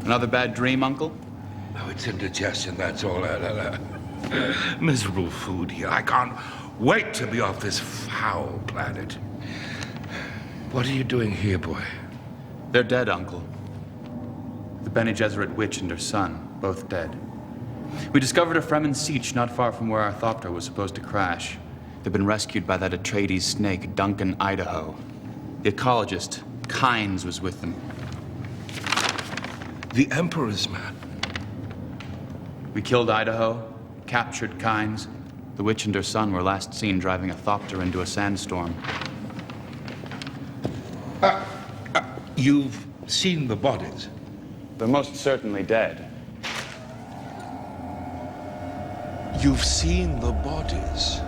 Another bad dream, Uncle? Oh, it's indigestion, that's all. Miserable food here. I can't wait to be off this foul planet. What are you doing here, boy? They're dead, Uncle. The Bene Gesserit witch and her son, both dead. We discovered a Fremen siege not far from where our Thopter was supposed to crash. They've been rescued by that Atreides snake, Duncan Idaho. The ecologist, Kynes, was with them. The Emperor's man. We killed Idaho, captured Kynes. The witch and her son were last seen driving a Thopter into a sandstorm. You've seen the bodies? They're most certainly dead. You've seen the bodies?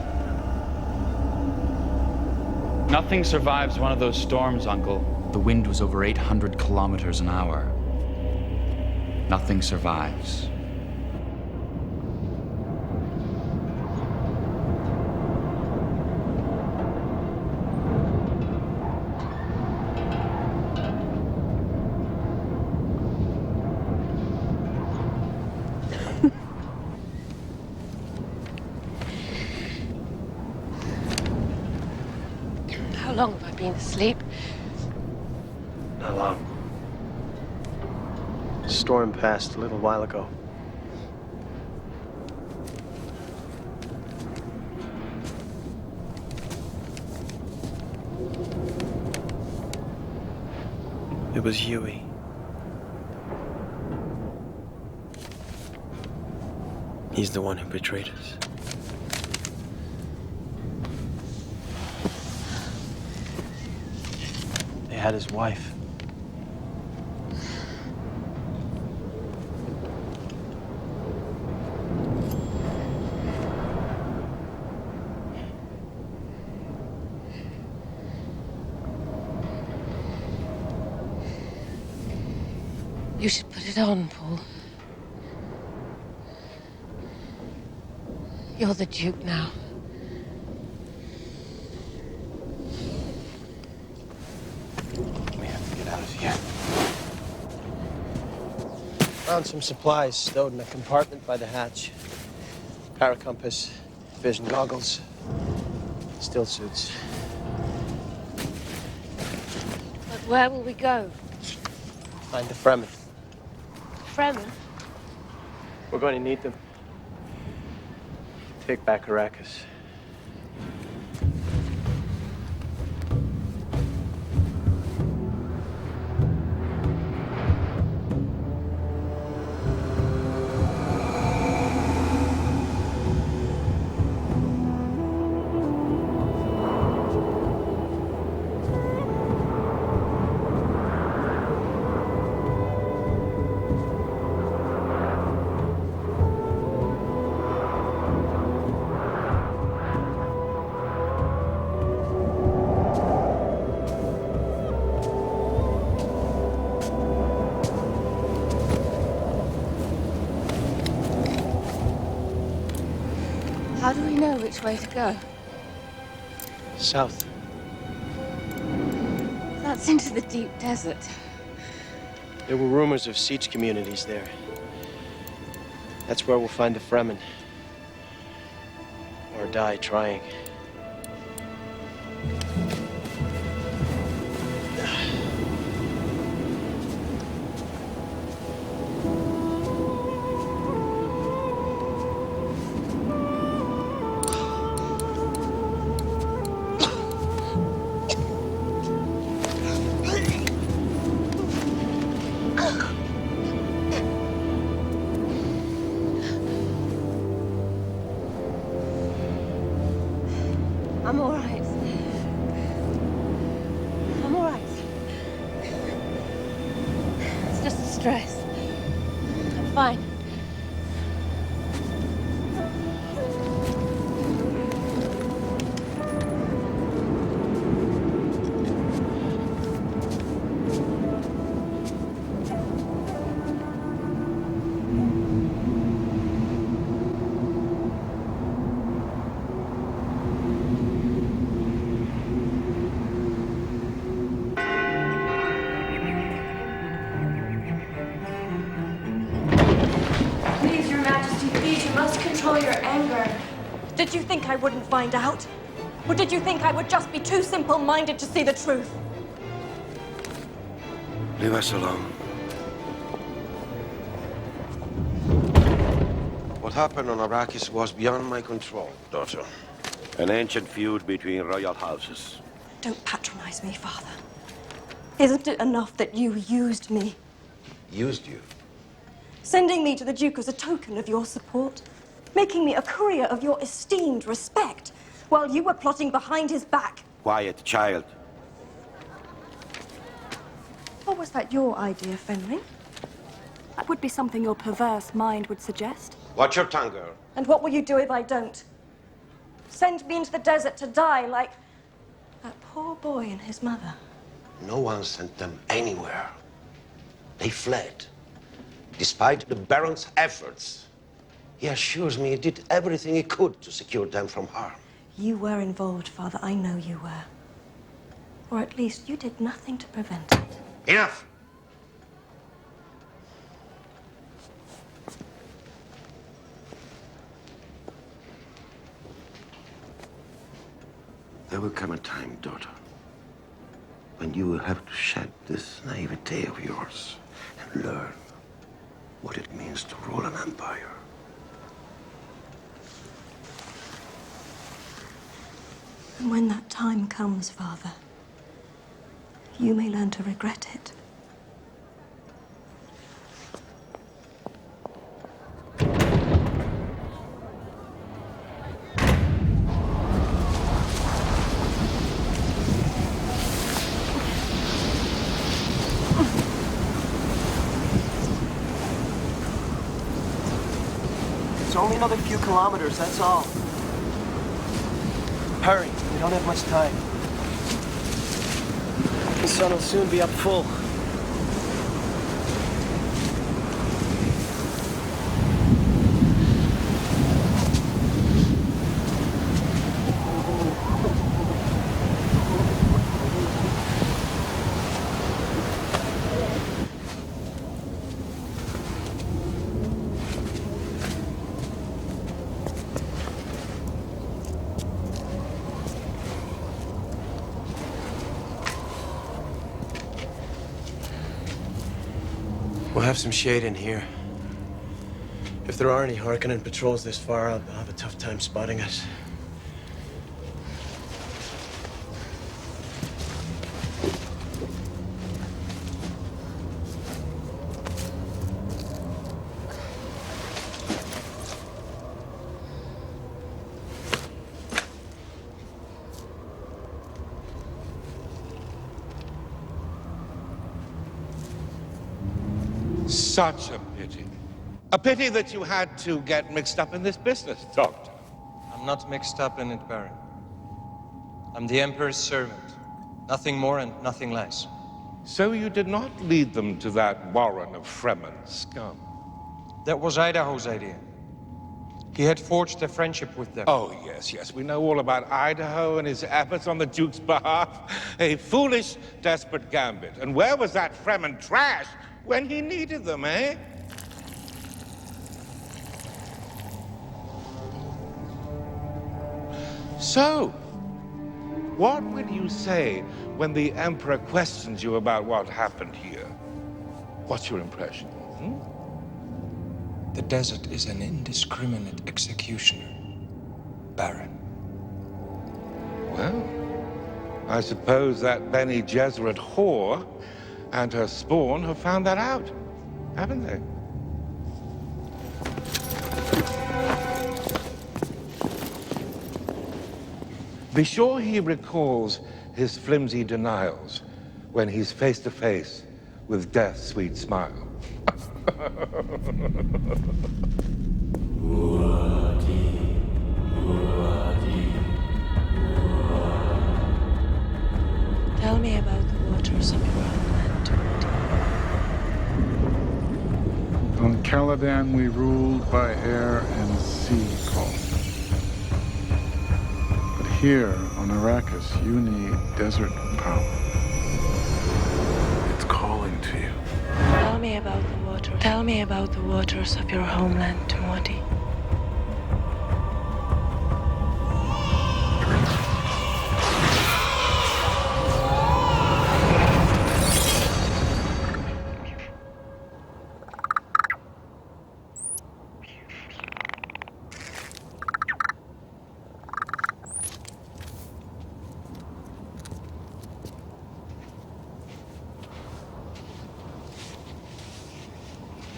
Nothing survives one of those storms, Uncle. The wind was over 800 kilometers an hour. Nothing survives. How long have I been asleep? Not long. The storm passed a little while ago. It was Huey. He's the one who betrayed us. They had his wife. You should put it on, Paul. You're the Duke now. We have to get out of here. Found some supplies stowed in a compartment by the hatch. Paracompass, vision goggles, still suits. But where will we go? Find the Fremen. Fremen? We're going to need them. Take back Arrakis. How do we know which way to go? South. That's into the deep desert. There were rumors of siege communities there. That's where we'll find the Fremen. Or die trying. I'm all right. I'm all right. It's just stress. I'm fine. must control your anger. Did you think I wouldn't find out? Or did you think I would just be too simple-minded to see the truth? Leave us alone. What happened on Arrakis was beyond my control, daughter. An ancient feud between royal houses. Don't patronize me, Father. Isn't it enough that you used me? Used you? Sending me to the Duke as a token of your support? Making me a courier of your esteemed respect, while you were plotting behind his back? Quiet, child. Or was that your idea, Fenring? That would be something your perverse mind would suggest. Watch your tongue, girl. And what will you do if I don't? Send me into the desert to die like that poor boy and his mother. No one sent them anywhere. They fled. Despite the Baron's efforts, he assures me he did everything he could to secure them from harm. You were involved, Father. I know you were. Or at least you did nothing to prevent it. Enough! There will come a time, daughter, when you will have to shed this naivete of yours and learn what it means to rule an empire. And when that time comes, Father, you may learn to regret it. It's only another few kilometers, that's all. Hurry, we don't have much time. The sun will soon be up full. We'll have some shade in here. If there are any Harkonnen patrols this far, I'll have a tough time spotting us. Such a pity. A pity that you had to get mixed up in this business, Doctor. I'm not mixed up in it, Baron. I'm the Emperor's servant. Nothing more and nothing less. So you did not lead them to that warren of Fremen scum? That was Idaho's idea. He had forged a friendship with them. Oh, yes, yes. We know all about Idaho and his efforts on the Duke's behalf. A foolish, desperate gambit. And where was that Fremen trash when he needed them, eh? So, what will you say when the Emperor questions you about what happened here? What's your impression? The desert is an indiscriminate executioner, Baron. Well, I suppose that Bene Gesserit whore and her spawn have found that out, haven't they? Be sure he recalls his flimsy denials when he's face to face with death's sweet smile. Tell me about the waters of your homeland, Timothy. On Caladan we ruled by air and sea, Paul. But here on Arrakis you need desert power. It's calling to you. Tell me about the waters. Tell me about the waters of your homeland, Timothy.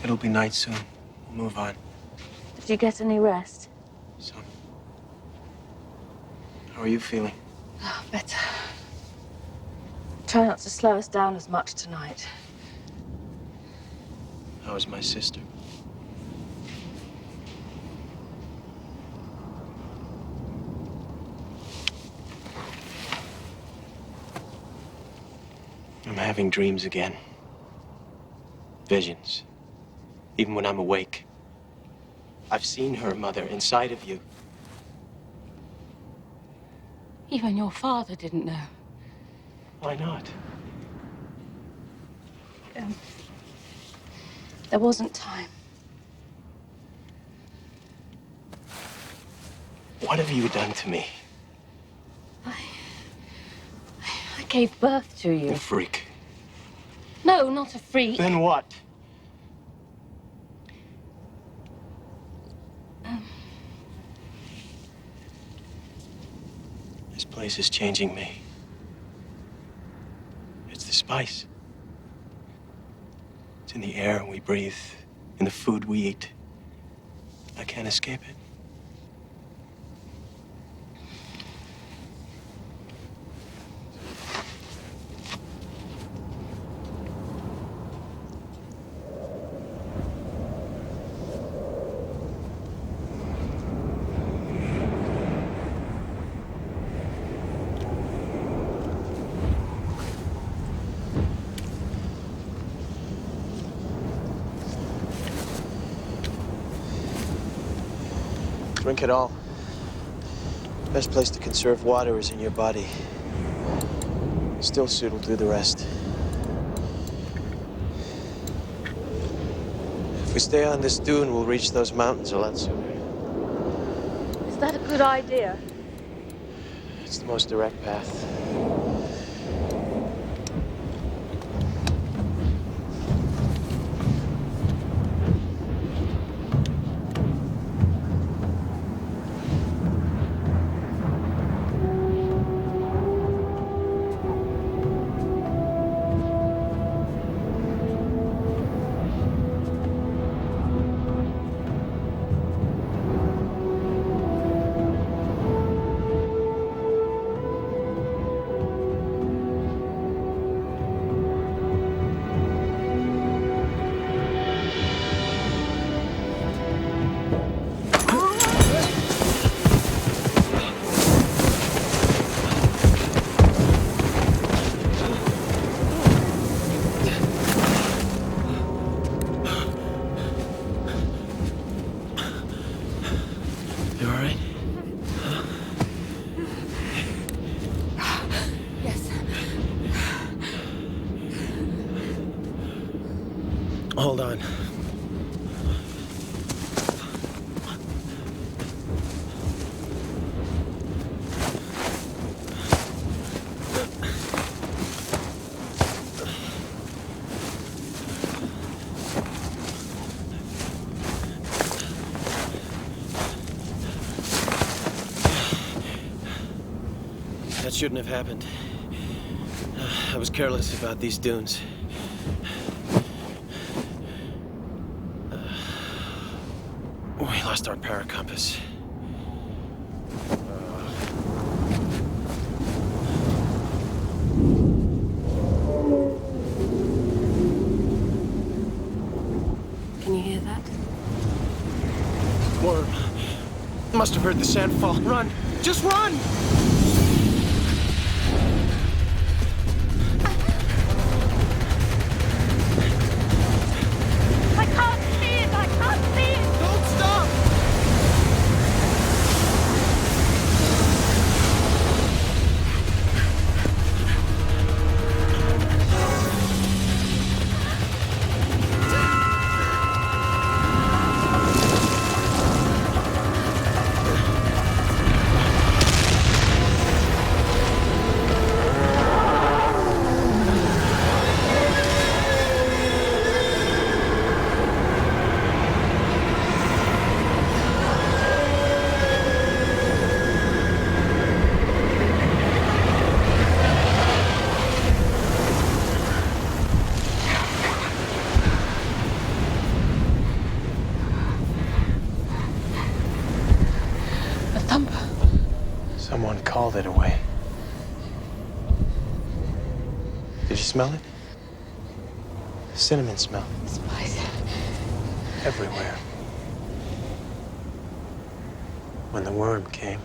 It'll be night soon. We'll move on. Did you get any rest? Some. How are you feeling? Oh, better. Try not to slow us down as much tonight. How is my sister? I'm having dreams again. Visions. Even when I'm awake. I've seen her, Mother, inside of you. Even your father didn't know. Why not? There wasn't time. What have you done to me? I gave birth to you. You freak. No, not a freak. Then what? This place is changing me. It's the spice. It's in the air we breathe, in the food we eat. I can't escape it. Drink it all. Best place to conserve water is in your body. Still suit will do the rest. If we stay on this dune, we'll reach those mountains a lot sooner. Is that a good idea? It's the most direct path. You all right? Yes. Hold on. That shouldn't have happened. I was careless about these dunes. We lost our power compass. Can you hear that? Worm. Must have heard the sand fall. Run! Just run! I can't see it! I can't see it! Don't stop! hauled it away. Did you smell it? Cinnamon smell. Spice. Everywhere. When the worm came.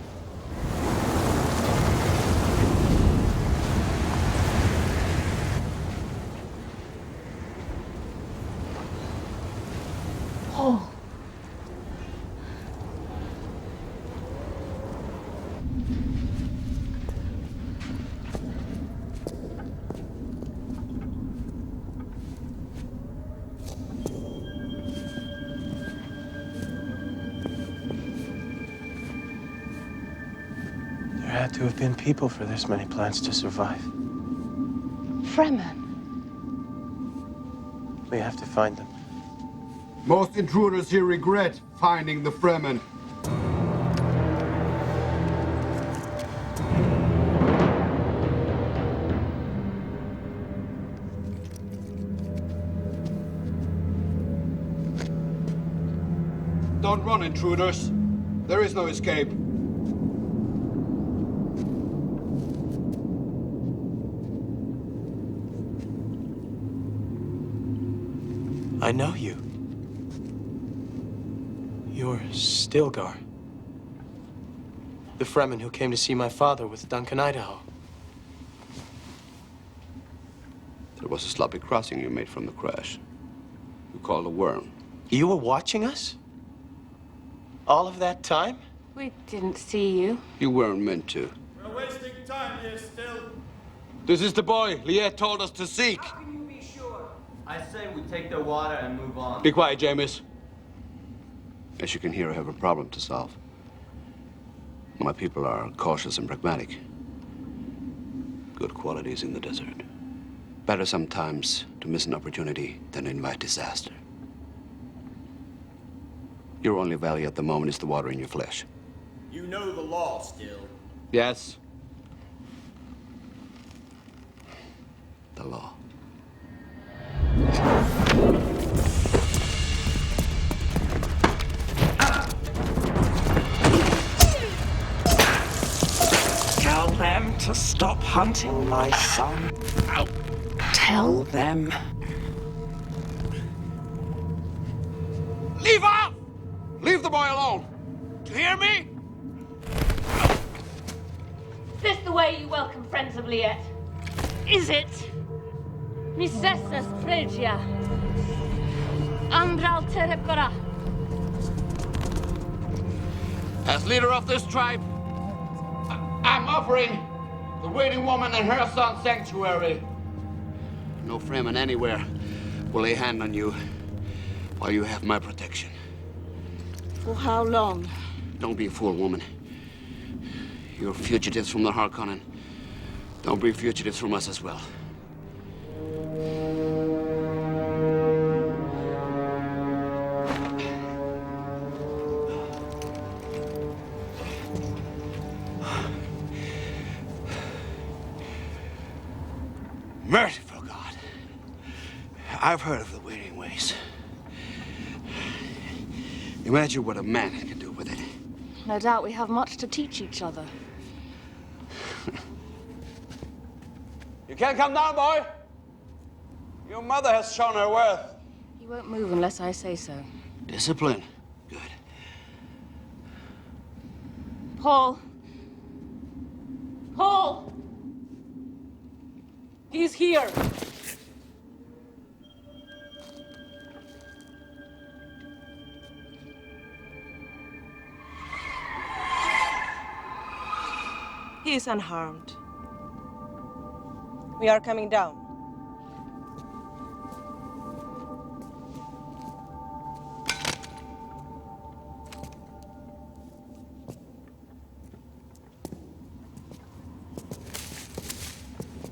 Paul. There had to have been people for this many plants to survive. Fremen. We have to find them. Most intruders here regret finding the Fremen. Don't run, intruders. There is no escape. I know you. You're Stilgar. The Fremen who came to see my father with Duncan, Idaho. There was a sloppy crossing you made from the crash. You called a worm. You were watching us? All of that time? We didn't see you. You weren't meant to. We're wasting time here still. This is the boy Liet told us to seek. How can you be sure? I say we take their water and move on. Be quiet, Jameis. As you can hear, I have a problem to solve. My people are cautious and pragmatic. Good qualities in the desert. Better sometimes to miss an opportunity than invite disaster. Your only value at the moment is the water in your flesh. You know the law still. Yes. The law. Tell them to stop hunting my son. Tell them. Leave off! Leave the boy alone! Do you hear me? Is this the way you welcome friends of Liet? Is it? Misessas Pregia. Andral Terepara. As leader of this tribe, I'm offering the waiting woman and her son sanctuary. No Fremen anywhere will lay hand on you while you have my protection. For how long? Don't be a fool, woman. You're fugitives from the Harkonnen. Don't be fugitives from us as well. Merciful God. I've heard of the waiting ways. Imagine what a man can do with it. No doubt we have much to teach each other. You can't come down, boy. Your mother has shown her worth. You won't move unless I say so. Discipline. Good. Paul. Paul! He's here. He is unharmed. We are coming down.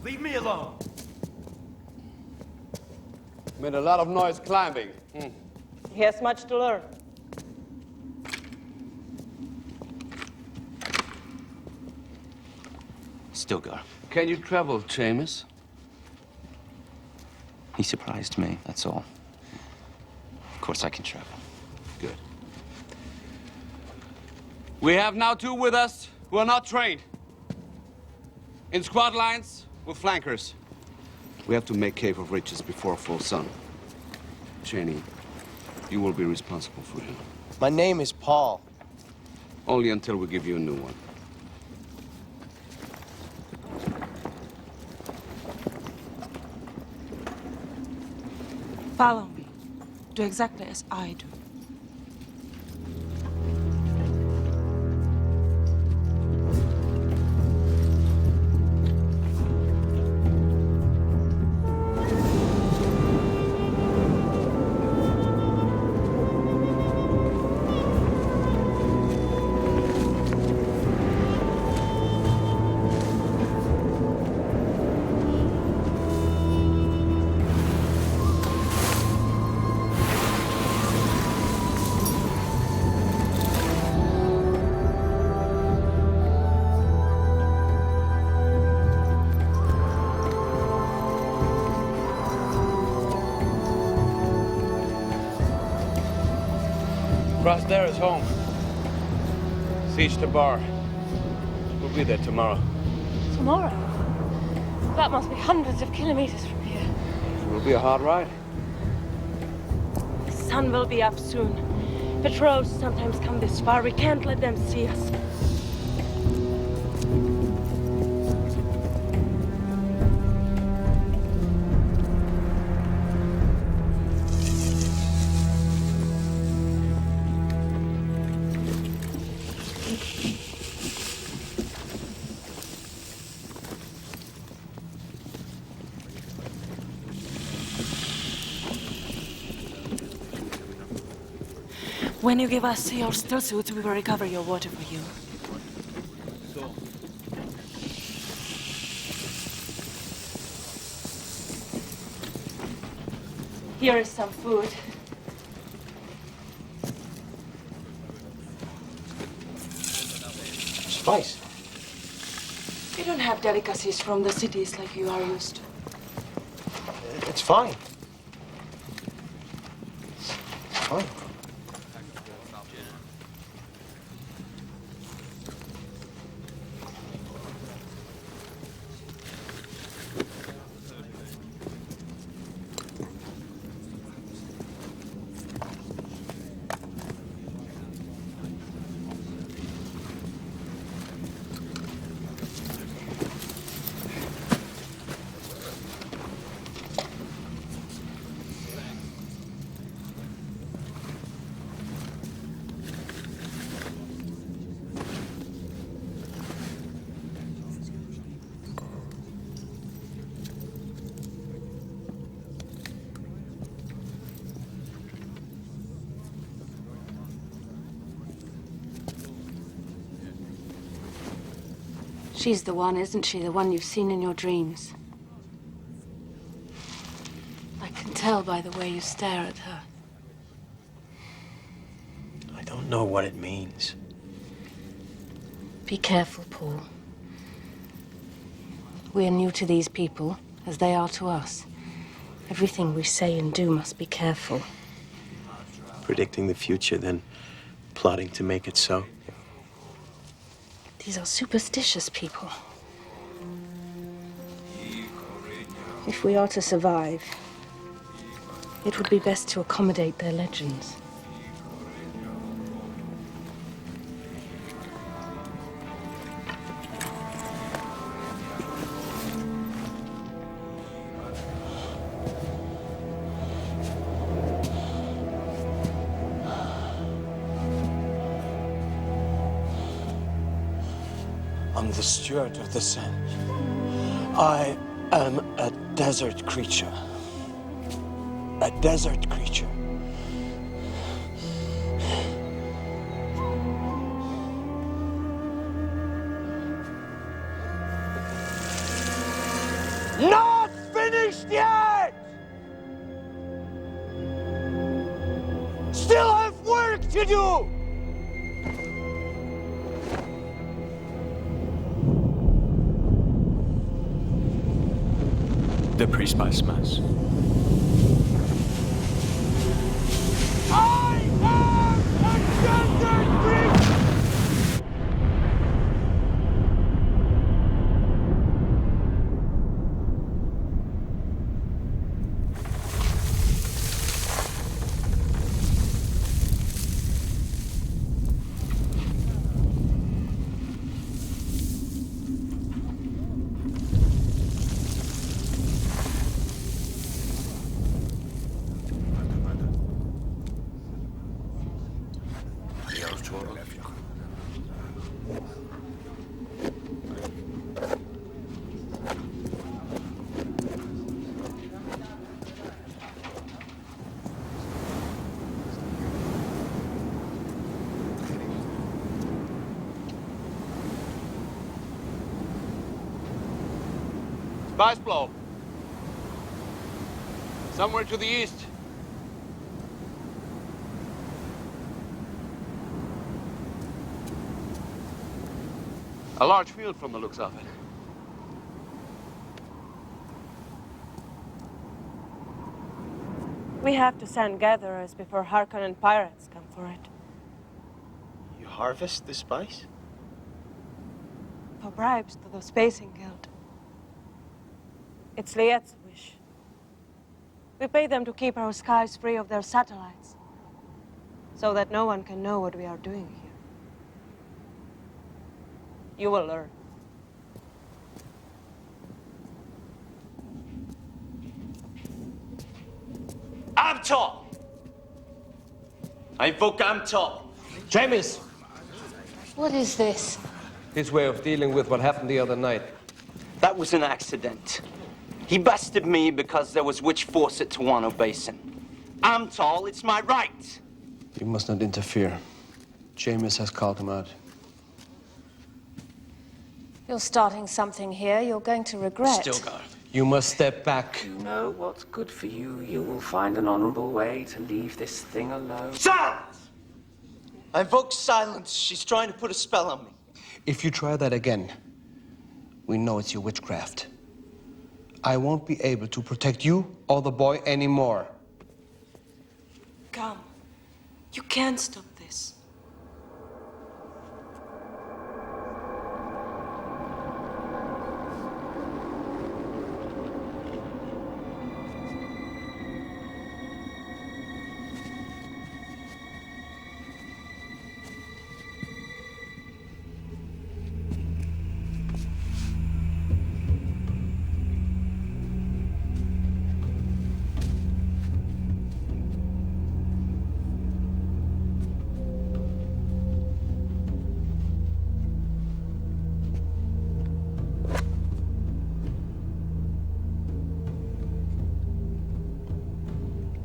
Leave me alone. Made a lot of noise climbing. He has much to learn. Stilgar. Can you travel, Jameis? He surprised me, that's all. Of course I can travel. Good. We have now two with us who are not trained. In squad lines, with flankers. We have to make Cave of Riches before full sun. Cheney, you will be responsible for him. My name is Paul. Only until we give you a new one. Follow me. Do exactly as I do. Across there is home. Siege to bar. We'll be there tomorrow. Tomorrow? That must be hundreds of kilometers from here. It will be a hard ride. The sun will be up soon. Patrols sometimes come this far. We can't let them see us. When you give us your still suits, we will recover your water for you. Here is some food. Spice. We don't have delicacies from the cities like you are used to. It's fine. It's fine. She's the one, isn't she? The one you've seen in your dreams. I can tell by the way you stare at her. I don't know what it means. Be careful, Paul. We are new to these people, as they are to us. Everything we say and do must be careful. Predicting the future, then plotting to make it so. These are superstitious people. If we are to survive, it would be best to accommodate their legends. I'm the steward of the sand. I am a desert creature. A desert creature. Not finished yet! Still have work to do! The priest by Mass. I am a desert creature! Spice blow. Somewhere to the east. A large field from the looks of it. We have to send gatherers before Harkonnen pirates come for it. You harvest the spice? For bribes to the Spacing Guild. It's Liet's wish. We pay them to keep our skies free of their satellites, so that no one can know what we are doing here. You will learn. Amtal! I invoke Amtal. James! What is this? His way of dealing with what happened the other night. That was an accident. He bested me because there was witch force at Tawano Basin. Amtal, it's my right. You must not interfere. Jameis has called him out. You're starting something here you're going to regret. Stilgar. You must step back. You know what's good for you. You will find an honorable way to leave this thing alone. Silence! I invoke silence. She's trying to put a spell on me. If you try that again, we know it's your witchcraft. I won't be able to protect you or the boy anymore. Come. You can't stop this.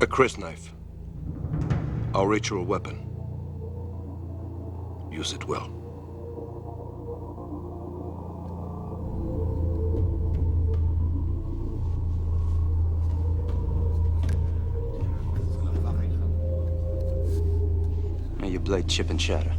A Chris knife. Our ritual weapon. Use it well. May your blade chip and shatter.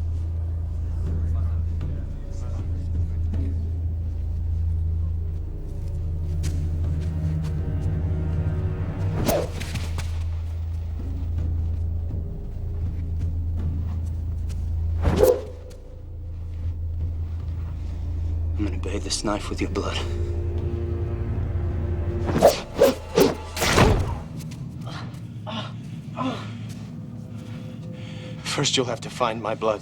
I'm gonna bathe this knife with your blood. First, you'll have to find my blood.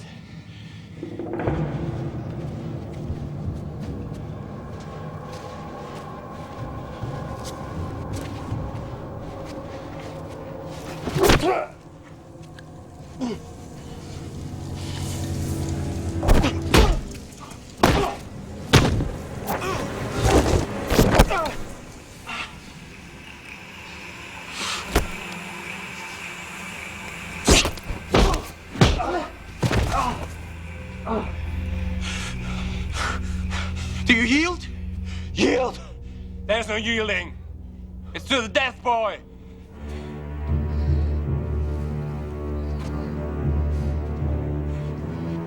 Do you yield? Yield! There's no yielding. It's to the death, boy.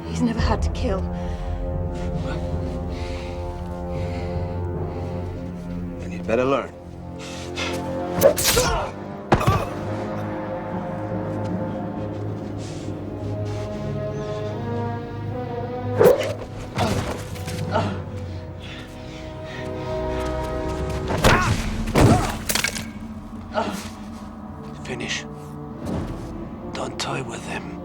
He's never had to kill. Then you'd better learn. Finish. Don't toy with him.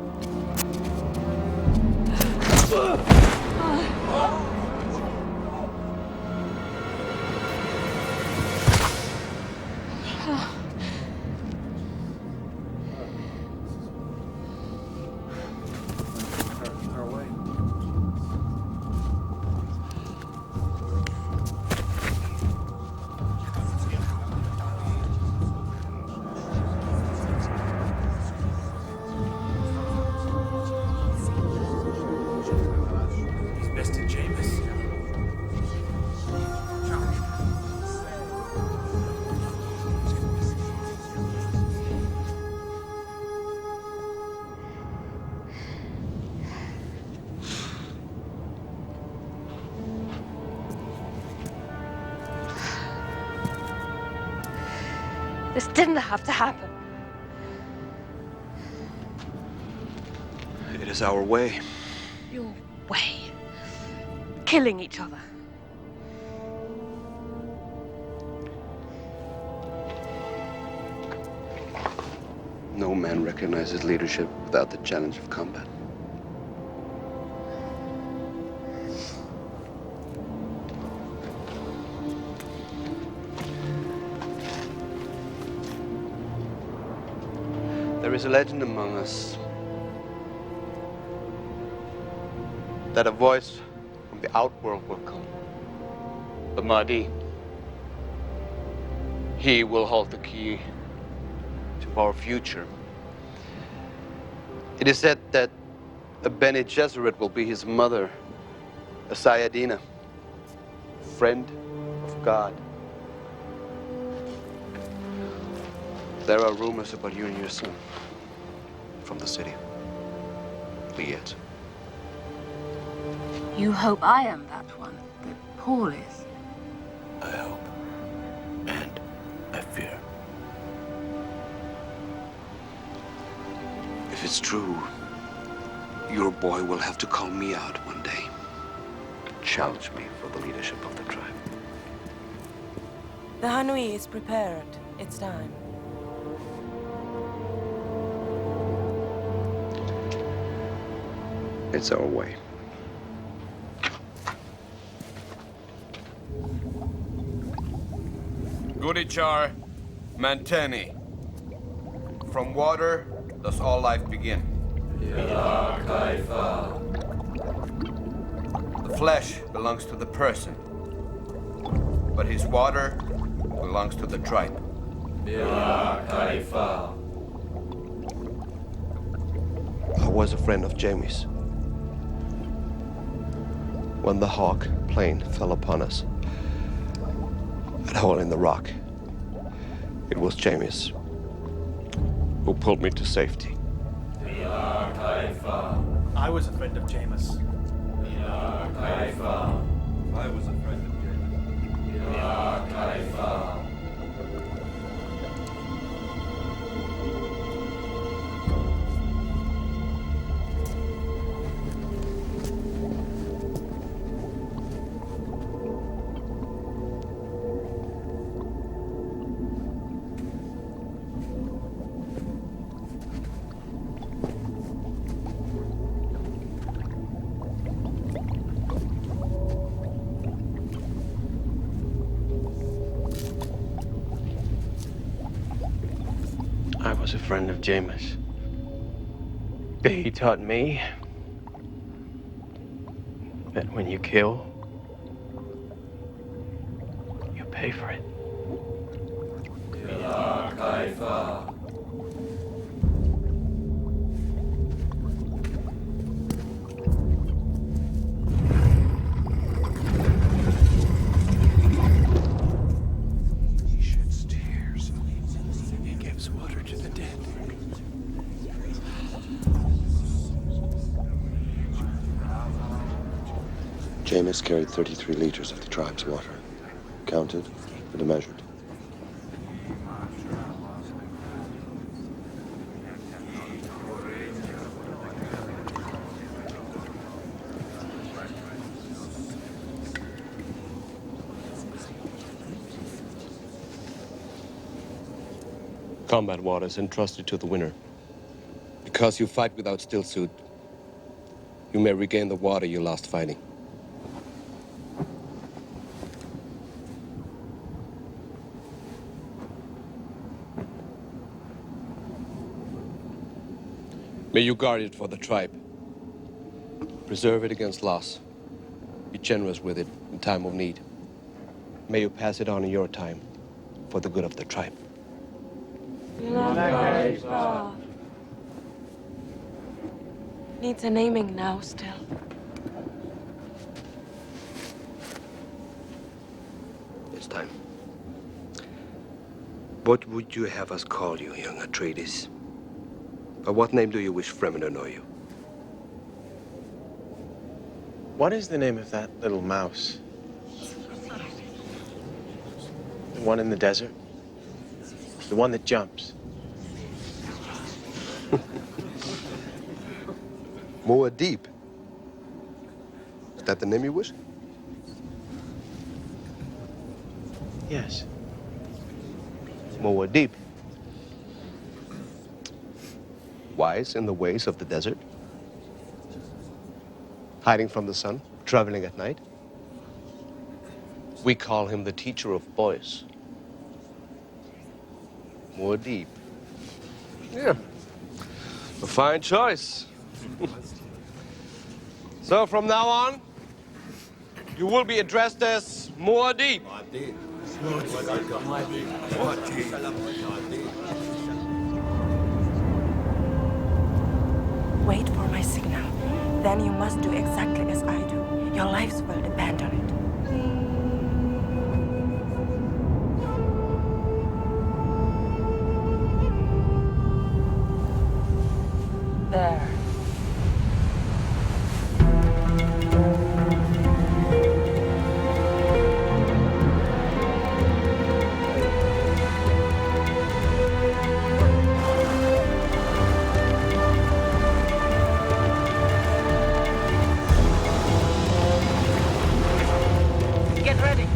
didn't have to happen. It is our way. Your way. Killing each other. No man recognizes leadership without the challenge of combat. There is a legend among us that a voice from the outworld will come. The Mahdi. He will hold the key to our future. It is said that a Bene Gesserit will be his mother, a Sayadina, friend of God. There are rumors about you and your son from the city. Liet. You hope I am that one, that Paul is. I hope. And I fear. If it's true, your boy will have to call me out one day. Challenge me for the leadership of the tribe. The Hanui is prepared. It's time. It's our way. Gudichar, Manteni. From water does all life begin. The flesh belongs to the person, but his water belongs to the tribe. I was a friend of Jamie's. When the Hawk plane fell upon us, at a hole in the rock, it was Jamie's who pulled me to safety. I was a friend of Jameis. I was a friend of I was a friend of Jameis. He taught me that when you kill, you pay for it. He sheds tears. He gives water to the dead. Jameis carried 33 liters of the tribe's water, counted and measured. Combat water is entrusted to the winner. Because you fight without stillsuit, you may regain the water you lost fighting. May you guard it for the tribe. Preserve it against loss. Be generous with it in time of need. May you pass it on in your time for the good of the tribe. Needs a naming now still. It's time. What would you have us call you, young Atreides? By what name do you wish Fremen to know you? What is the name of that little mouse? The one in the desert? The one that jumps. Muad'Dib. Is that the name you wish? Yes. Muad'Dib. Wise in the ways of the desert. Hiding from the sun, traveling at night. We call him the teacher of boys. Muad'Dib. Yeah. A fine choice. So from now on, you will be addressed as Muad'Dib. Wait for my signal. Then you must do exactly as I do. Your lives will depend on it. There. Get ready.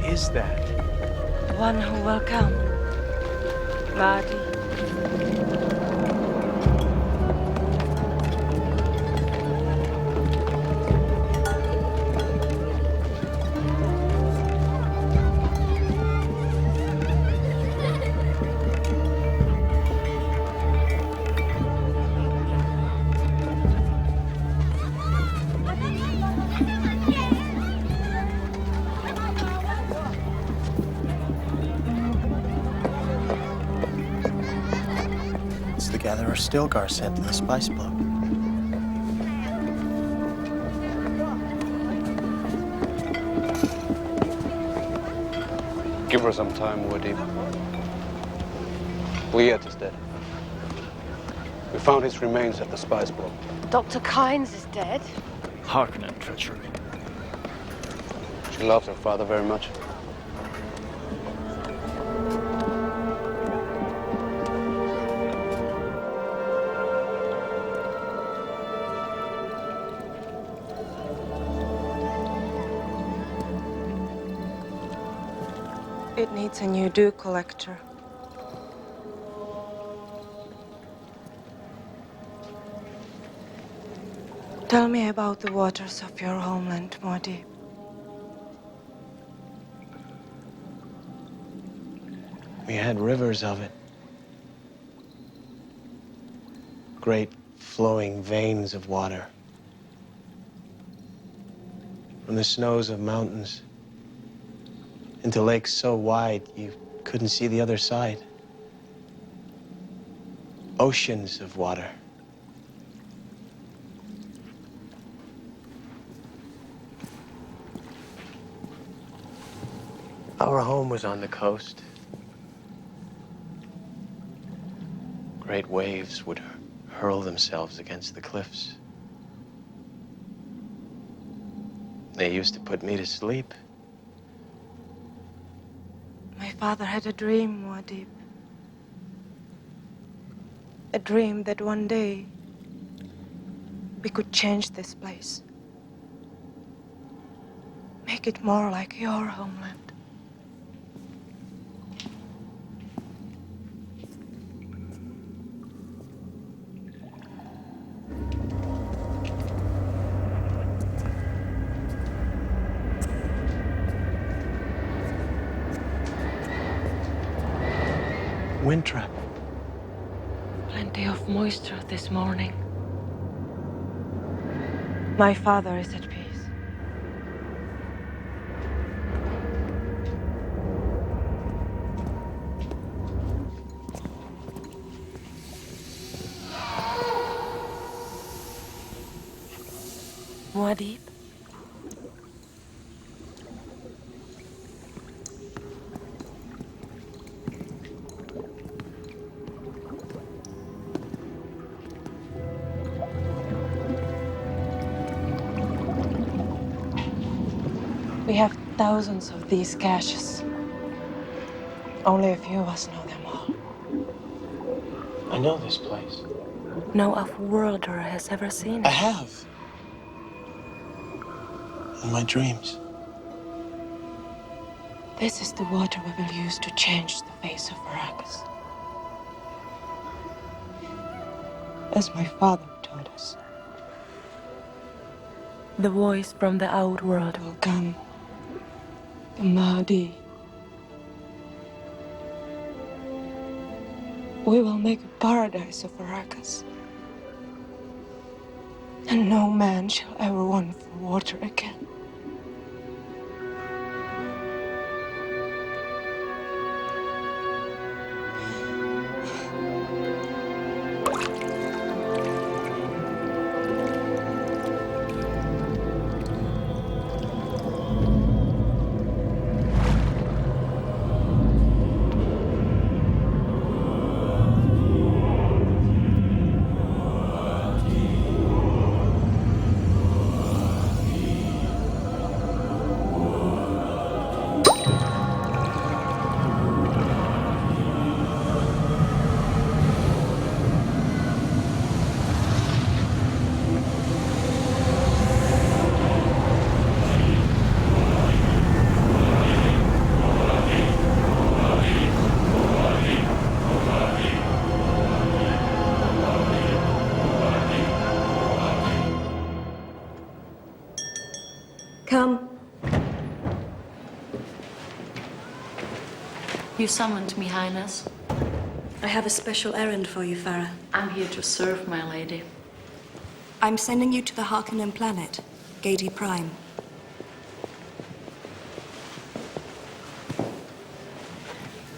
Is that? One who will come. Mahdi. It's the gatherer Stilgar sent to the spice block. Give her some time, Muad'Dib. Liet is dead. We found his remains at the spice block. Dr. Kynes is dead. Harkonnen treachery. She loved her father very much. It needs a new dew collector. Tell me about the waters of your homeland, Muad'Dib. We had rivers of it. Great flowing veins of water. From the snows of mountains into lakes so wide you couldn't see the other side. Oceans of water. Our home was on the coast. Great waves would hurl themselves against the cliffs. They used to put me to sleep. My father had a dream, Muad'Dib. A dream that one day we could change this place. Make it more like your homeland. Wind trap. Plenty of moisture this morning. My father is at peace. Muad'Dib? We have thousands of these caches. Only a few of us know them all. I know this place. No off-worlder has ever seen it. I have. In my dreams. This is the water we will use to change the face of Arrakis. As my father told us. The voice from the outworld will come. The Mahdi. We will make a paradise of Arrakis. And no man shall ever want for water again. Come. You summoned me, Highness. I have a special errand for you, Farah. I'm here to serve, my lady. I'm sending you to the Harkonnen planet, Gedi Prime.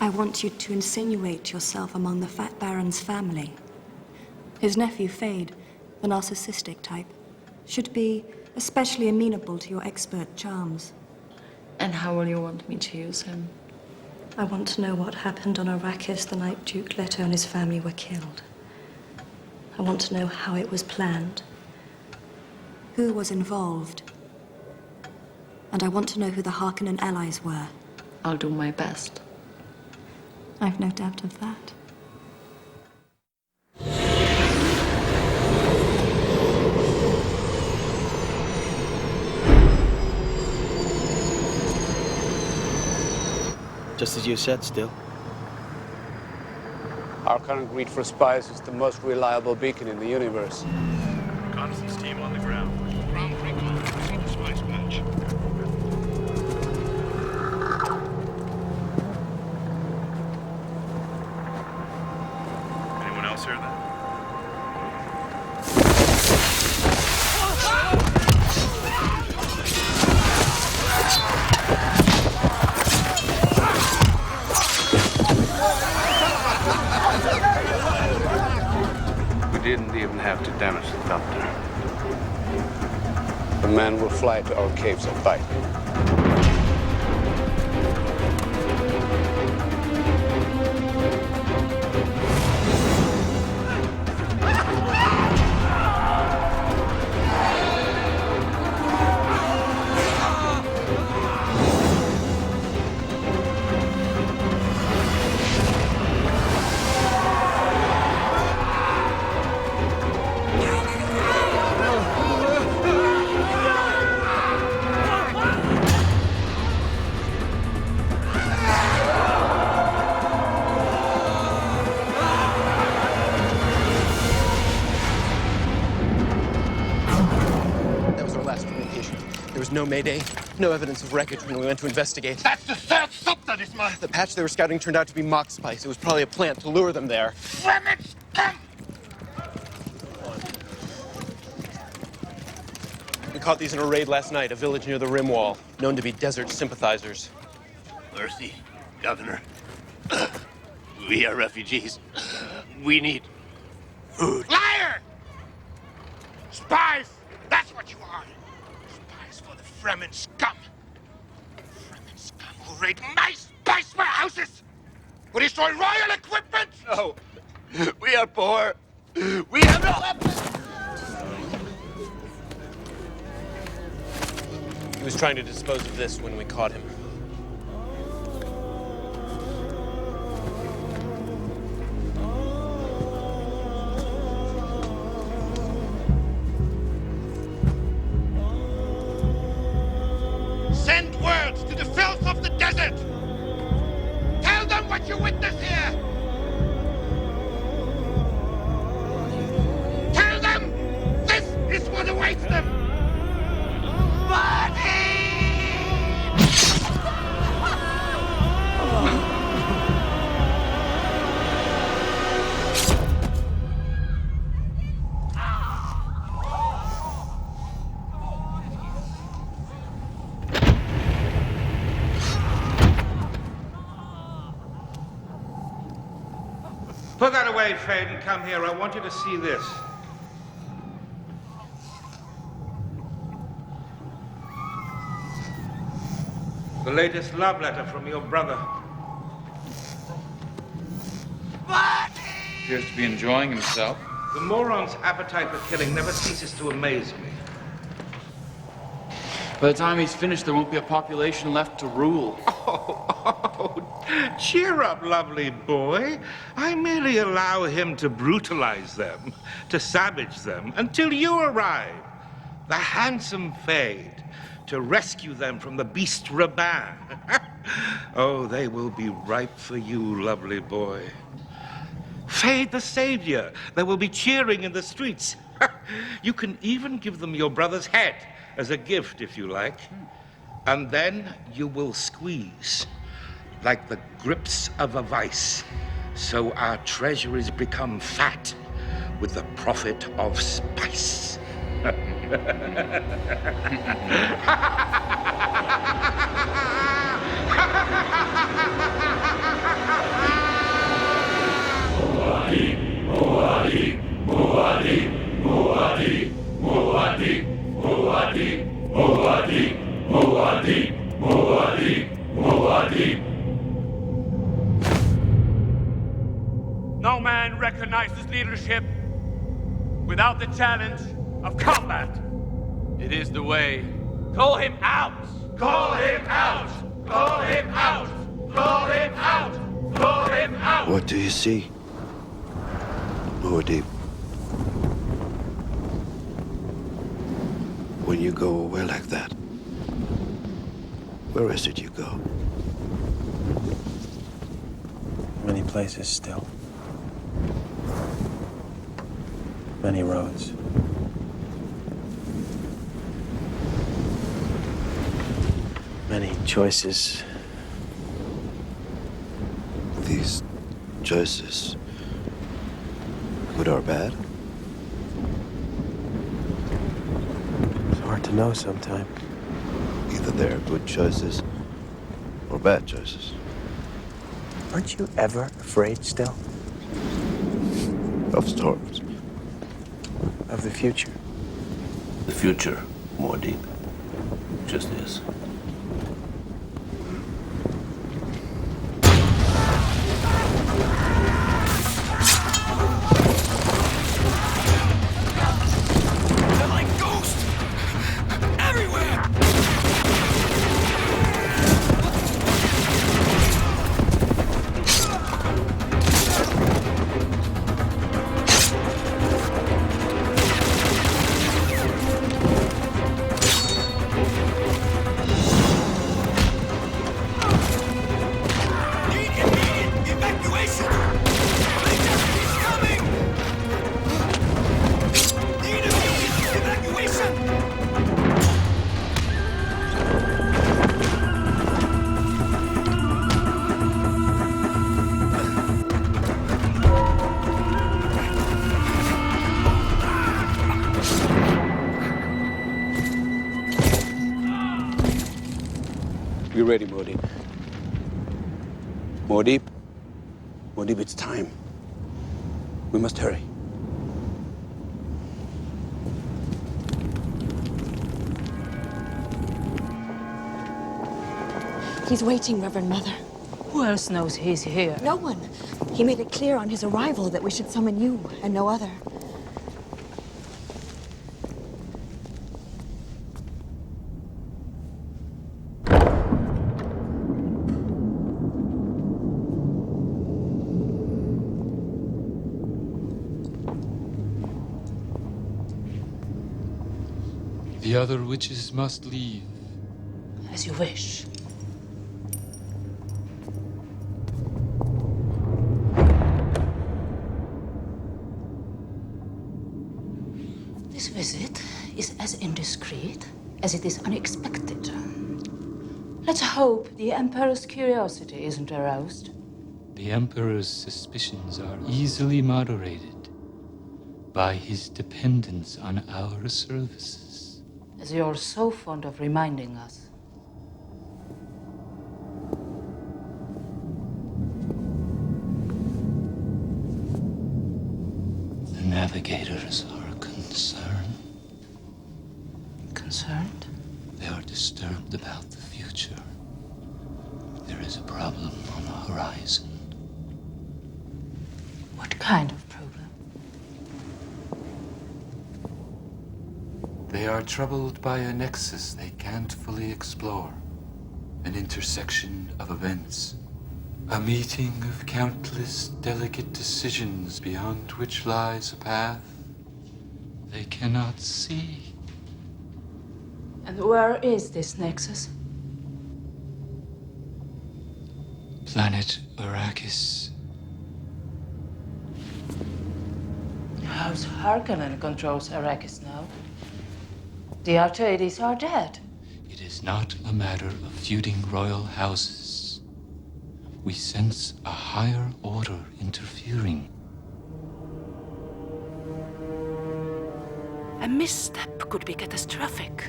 I want you to insinuate yourself among the Fat Baron's family. His nephew, Fade, the narcissistic type, should be especially amenable to your expert charms. And how will you want me to use him? I want to know what happened on Arrakis the night Duke Leto and his family were killed. I want to know how it was planned, who was involved, and I want to know who the Harkonnen allies were. I'll do my best. I've no doubt of that. Just as you said, still. Our current read for spies is the most reliable beacon in the universe. Reconnaissance team on the ground. damage the copter. The man will fly to our caves and fight. No Mayday, no evidence of wreckage when we went to investigate. That's the third stop that is mine. The patch they were scouting turned out to be mock spice. It was probably a plant to lure them there. Damn it! Come! We caught these in a raid last night, a village near the rim wall, known to be desert sympathizers. Mercy, Governor. We are refugees. We need food. Liar! Spies! That's what you are. For the Fremen scum. Fremen scum who raid my spice warehouses! Who destroy royal equipment! No. We are poor. We have no weapons! He was trying to dispose of this when we caught him. Send word to the filth of the desert! Tell them what you witness here! Tell them this is what awaits them! Put that away, Fade, and come here. I want you to see this. The latest love letter from your brother. Appears to be enjoying himself. The moron's appetite for killing never ceases to amaze me. By the time he's finished, there won't be a population left to rule. Cheer up, lovely boy. I merely allow him to brutalize them, to savage them, until you arrive, the handsome Fade, to rescue them from the beast Raban. Oh, they will be ripe for you, lovely boy. Fade the savior. They will be cheering in the streets. You can even give them your brother's head as a gift, if you like. And then you will squeeze like the grips of a vice, so our treasuries become fat with the profit of spice. No man recognizes leadership without the challenge of combat. It is the way. Call him out! Call him out! Call him out! Call him out! Call him out! What do you see? Muad'Dib. When you go away like that, where is it you go? Many places still. Many roads. Many choices. These choices, good or bad? It's hard to know sometimes. Either they're good choices or bad choices. Aren't you ever afraid still? Of storms. of the future. The future, more deep. Just is. They're like ghosts! Everywhere! Be ready, Modi. Modi? Modi, it's time. We must hurry. He's waiting, Reverend Mother. Who else knows he's here? No one. He made it clear on his arrival that we should summon you and no other. The other witches must leave. As you wish. This visit is as indiscreet as it is unexpected. Let's hope the Emperor's curiosity isn't aroused. The Emperor's suspicions are easily moderated by his dependence on our services. As you're so fond of reminding us. The navigators are concerned. Concerned? They are disturbed about the future. There is a problem on the horizon. What kind of problem? They are troubled by a nexus they can't fully explore. An intersection of events. A meeting of countless delicate decisions beyond which lies a path they cannot see. And where is this nexus? Planet Arrakis. House Harkonnen controls Arrakis now. The Atreides are dead. It is not a matter of feuding royal houses. We sense a higher order interfering. A misstep could be catastrophic.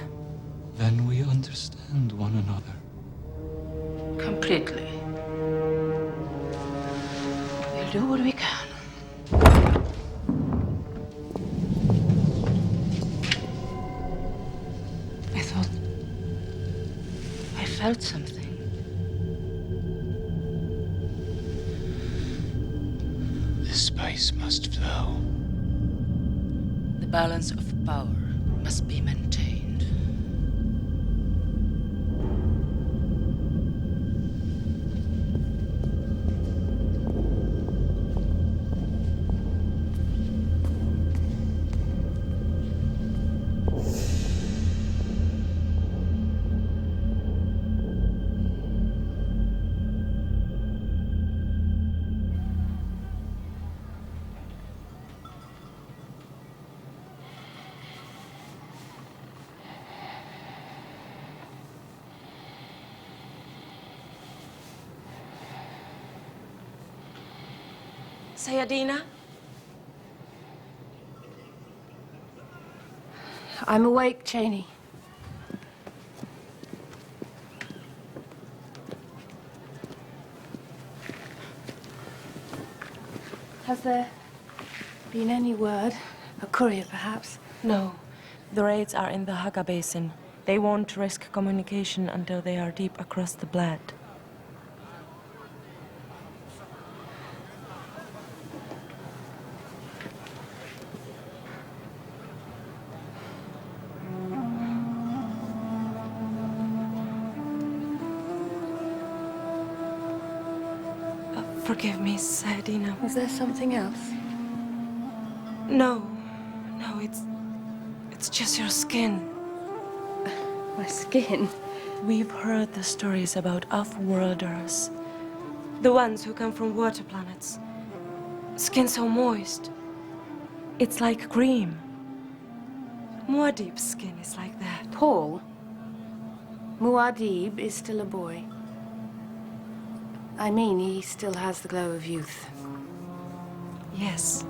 Then we understand one another. Completely. We'll do what we can. I thought I felt something. The spice must flow. The balance of power must be maintained. Sayadina? I'm awake, Cheney. Has there been any word A courier, perhaps? No. The raids are in the Haga Basin. They won't risk communication until they are deep across the Bled. Forgive me, Saadina. Is there something else? No. No, it's just your skin. My skin? We've heard the stories about off-worlders. The ones who come from water planets. Skin so moist. It's like cream. Muad'Dib's skin is like that. Paul? Muad'Dib is still a boy. I mean, he still has the glow of youth. Yes.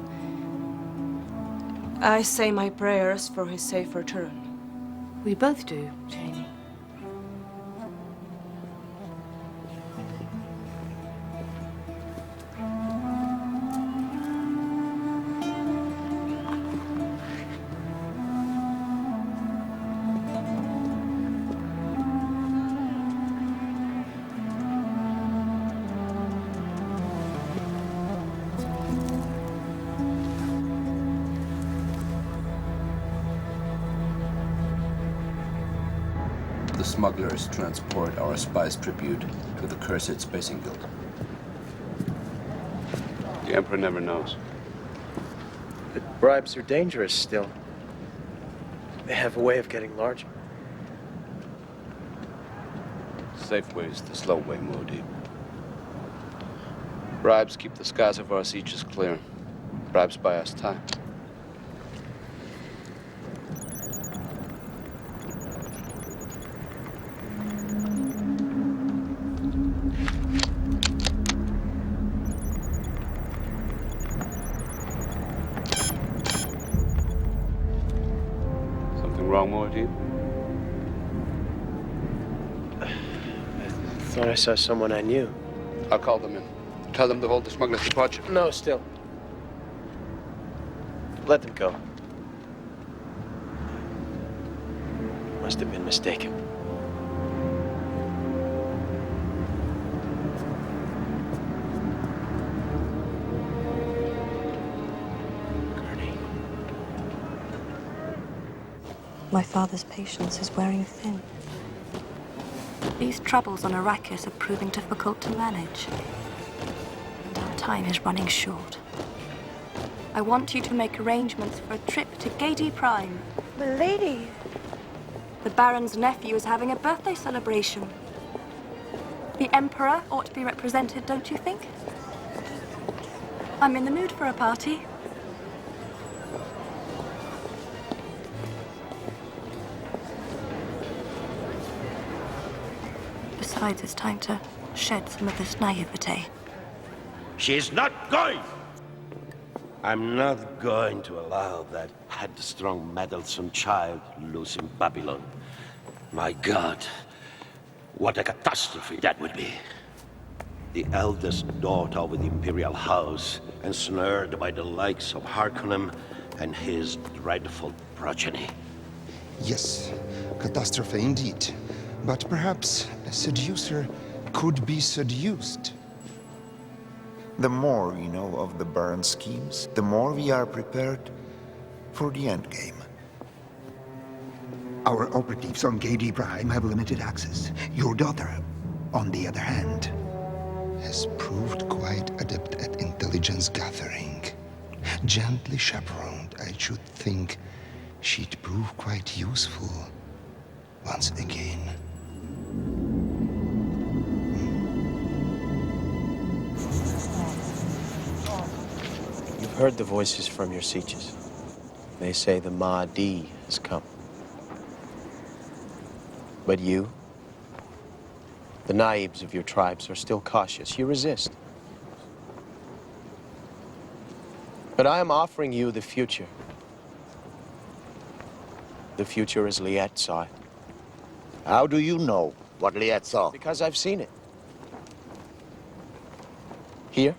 I say my prayers for his safe return. We both do, Janie. The smugglers transport our spice tribute to the cursed Spacing Guild. The Emperor never knows. But bribes are dangerous still. They have a way of getting larger. Safe way is the slow way, Muad'Dib. Bribes keep the skies of our sieges clear. Bribes buy us time. Wrong, Muad'Dib? I thought I saw someone I knew. I'll call them in. Tell them to hold the smuggler's departure. No, still. Let them go. Must have been mistaken. My father's patience is wearing thin. These troubles on Arrakis are proving difficult to manage. And our time is running short. I want you to make arrangements for a trip to Gedi Prime. Milady! The Baron's nephew is having a birthday celebration. The Emperor ought to be represented, don't you think? I'm in the mood for a party. Besides, it's time to shed some of this naivete. She's not going! I'm not going to allow that headstrong, meddlesome child loose in Babylon. My God, what a catastrophe that would be. The eldest daughter of the Imperial House, ensnared by the likes of Harkonnen and his dreadful progeny. Yes, catastrophe indeed. But perhaps a seducer could be seduced. The more we know of the Baron's schemes, the more we are prepared for the endgame. Our operatives on Gedi Prime have limited access. Your daughter, on the other hand, has proved quite adept at intelligence gathering. Gently chaperoned, I should think she'd prove quite useful once again. You've heard the voices from your sieges. They say the Mahdi has come. But you, the naibs of your tribes, are still cautious. You resist. But I am offering you the future. The future as Liet saw it. How do you know what Liet saw? Because I've seen it. Here.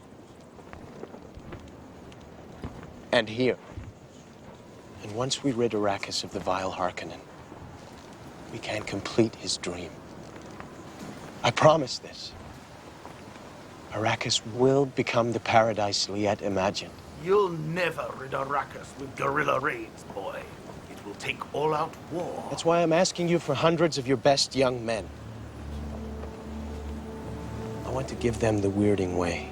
And here. And once we rid Arrakis of the vile Harkonnen, we can complete his dream. I promise this. Arrakis will become the paradise Liet imagined. You'll never rid Arrakis with guerrilla raids, boy. It will take all-out war. That's why I'm asking you for hundreds of your best young men. I want to give them the Weirding Way,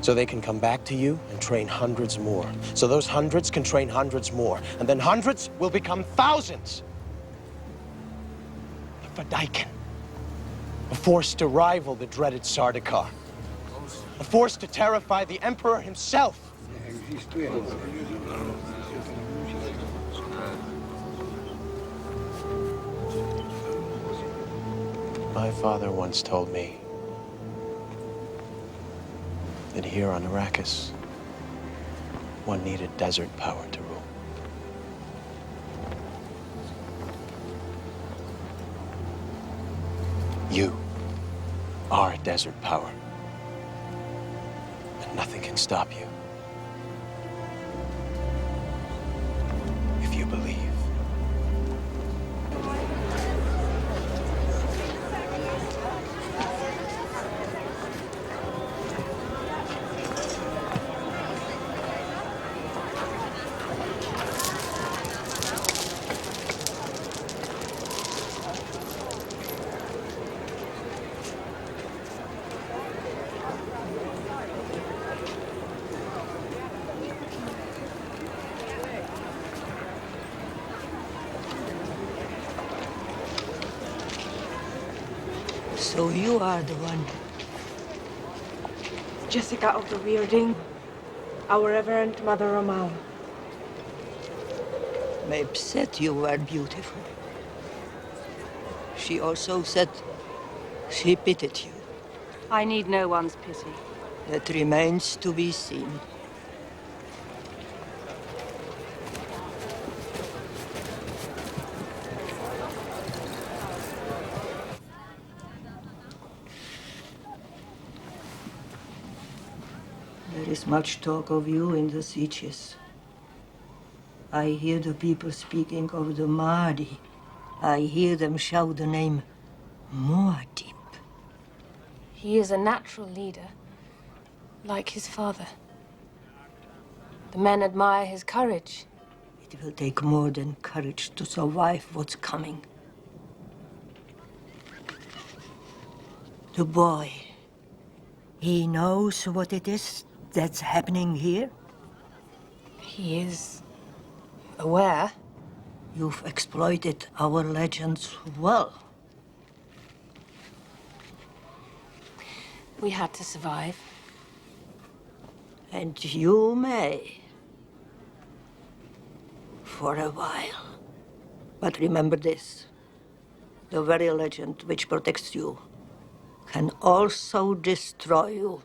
so they can come back to you and train hundreds more. So those hundreds can train hundreds more. And then hundreds will become thousands. The Fedaykin. A force to rival the dreaded Sardaukar. A force to terrify the Emperor himself. My father once told me that here on Arrakis, one needed desert power to rule. You are desert power, and nothing can stop you if you believe. So you are the one. Jessica of the Weirding, our Reverend Mother Ramal. Mabe said you were beautiful. She also said she pitied you. I need no one's pity. That remains to be seen. There is much talk of you in the sieges. I hear the people speaking of the Mahdi. I hear them shout the name Muad'Dib. He is a natural leader, like his father. The men admire his courage. It will take more than courage to survive what's coming. The boy, he knows what it is that's happening here? He is aware. You've exploited our legends well. We had to survive. And you may. For a while. But remember this. The very legend which protects you can also destroy you.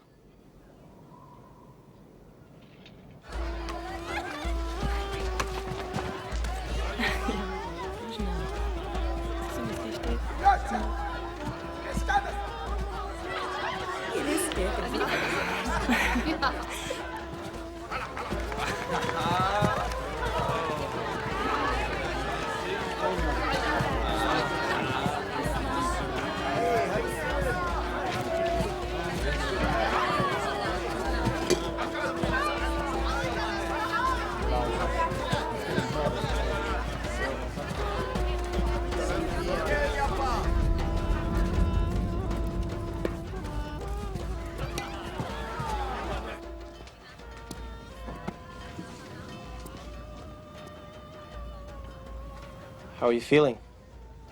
How are you feeling?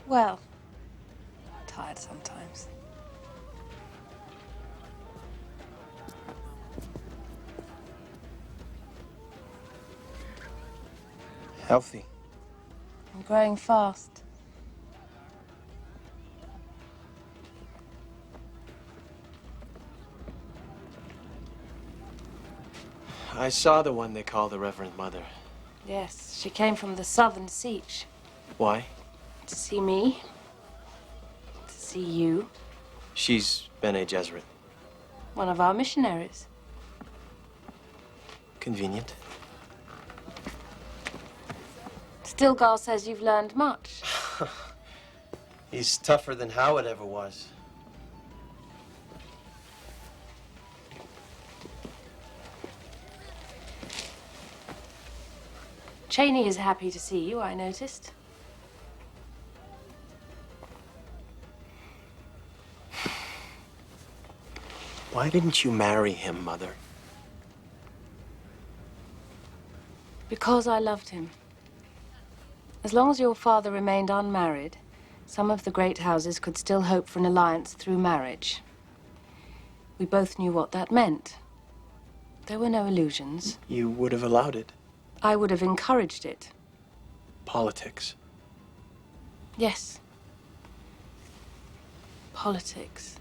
Well, tired sometimes. Healthy. I'm growing fast. I saw the one they call the Reverend Mother. Yes, she came from the southern siege. Why? To see me. To see you. She's Bene Gesserit. One of our missionaries. Convenient. Stilgar says you've learned much. He's tougher than Howard ever was. Cheney is happy to see you, I noticed. Why didn't you marry him, Mother? Because I loved him. As long as your father remained unmarried, some of the great houses could still hope for an alliance through marriage. We both knew what that meant. There were no illusions. You would have allowed it. I would have encouraged it. Politics. Yes. Politics.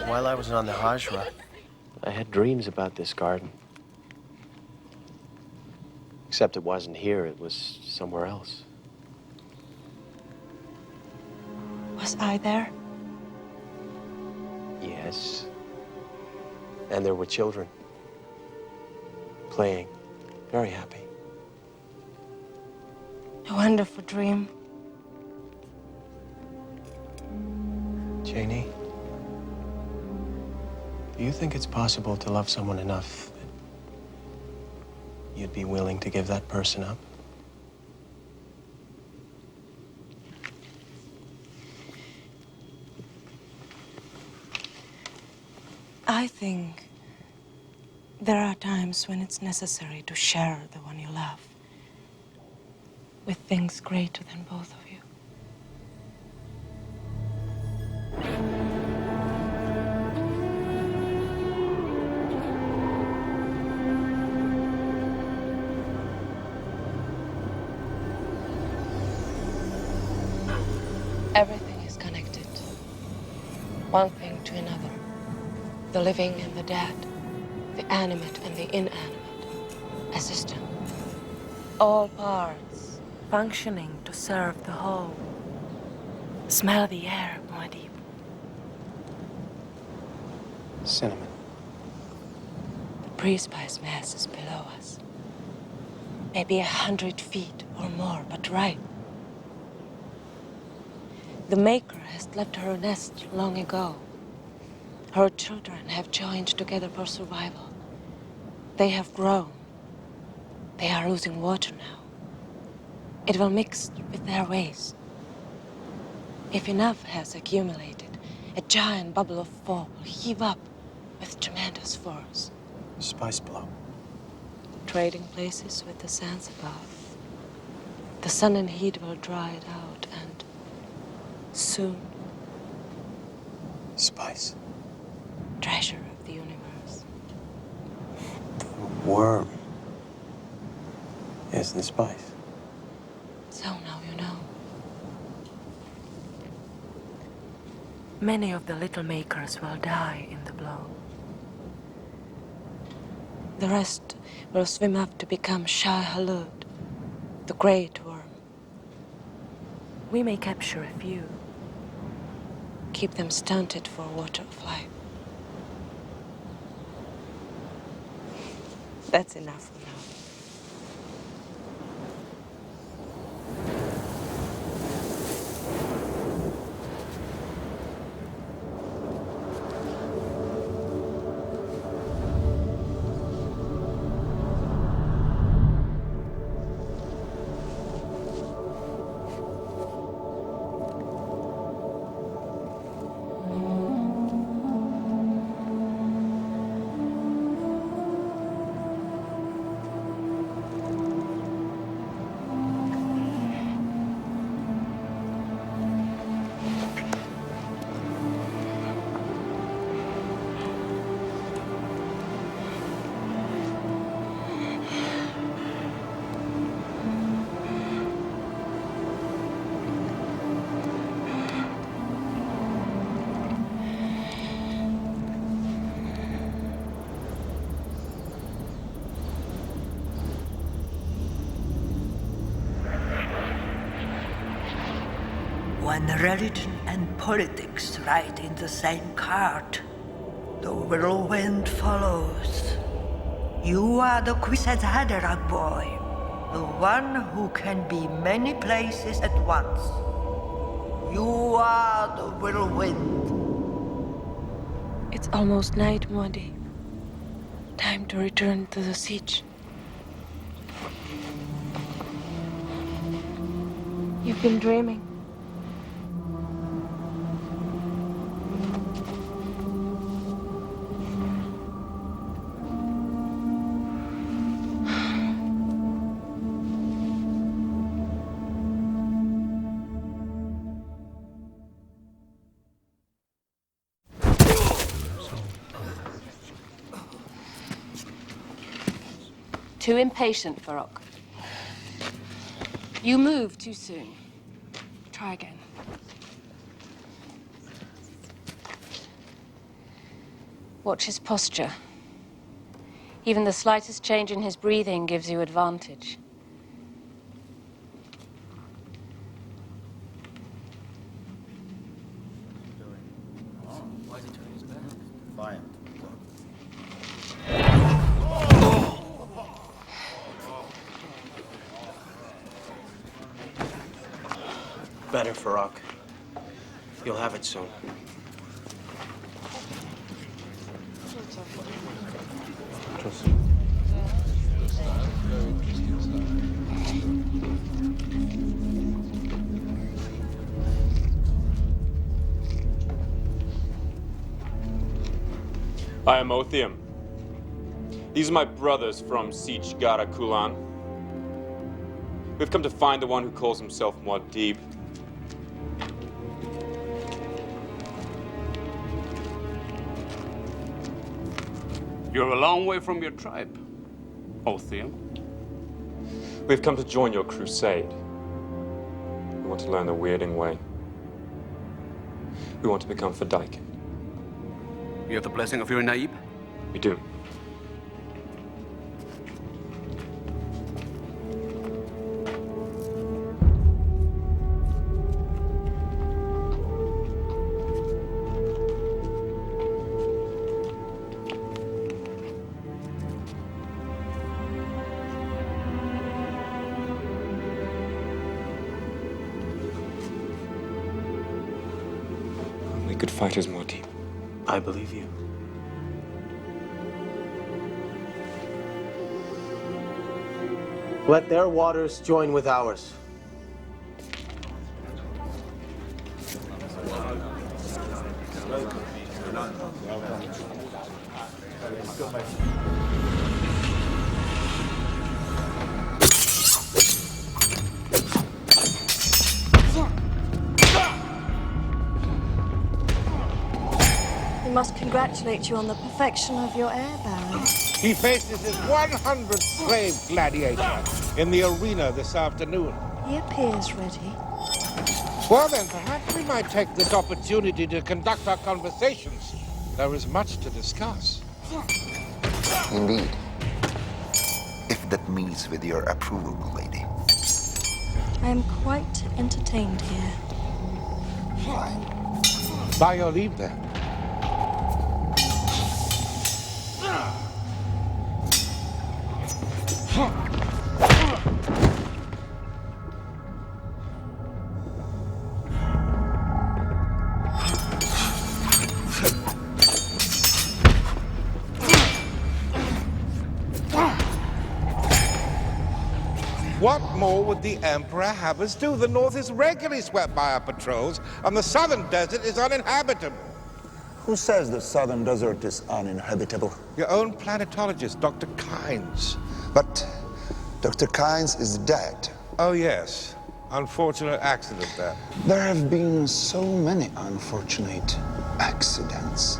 While I was on the Hajra, I had dreams about this garden. Except it wasn't here, it was somewhere else. Was I there? Yes. And there were children. Playing. Very happy. A wonderful dream. Janie, do you think it's possible to love someone enough that you'd be willing to give that person up? I think there are times when it's necessary to share the one you love with things greater than both of you. Everything is connected, one thing to another. The living and the dead, the animate and the inanimate, a system. All parts functioning to serve the whole. Smell the air, Muad'Dib. Cinnamon. The pre-spice mass is below us. Maybe 100 feet or more, but right. The Maker has left her nest long ago. Her children have joined together for survival. They have grown. They are losing water now. It will mix with their waste. If enough has accumulated, a giant bubble of foam will heave up with tremendous force. Spice blow. Trading places with the sands above. The sun and heat will dry it out, and soon, Spice. treasure of the universe. Worm is the spice. So now you know. Many of the little makers will die in the blow. The rest will swim up to become Shah Halud, the great worm. We may capture a few, keep them stunted for water of life. That's enough for now. When religion and politics ride in the same cart, the whirlwind follows. You are the Kwisatz boy, the one who can be many places at once. You are the whirlwind. It's almost night, Modi. Time to return to the siege. You've been dreaming. Too impatient, Varrock. You move too soon. Try again. Watch his posture. Even the slightest change in his breathing gives you advantage. Why is he turning his back? Fire. Better, Farrak. You'll have it soon. I am Othium. These are my brothers from Siege Gara Kulan. We've come to find the one who calls himself Muad'Dib. You're a long way from your tribe, Othium. We've come to join your crusade. We want to learn the Weirding way. We want to become Fedaykin. You have the blessing of your Naib? We do. We could fight as Muad'Dib. I believe you. Let their waters join with ours. We must congratulate you on the perfection of your air, Baron. He faces his 100th slave gladiator in the arena this afternoon. He appears ready. Well then, perhaps we might take this opportunity to conduct our conversations. There is much to discuss. Indeed. If that means with your approval, my lady. I am quite entertained here. Fine. By your leave, then. What more would the Emperor have us do? The north is regularly swept by our patrols, and the southern desert is uninhabitable. Who says the southern desert is uninhabitable? Your own planetologist, Dr. Kynes. But Dr. Kynes is dead. Oh, yes. Unfortunate accident there. There have been so many unfortunate accidents.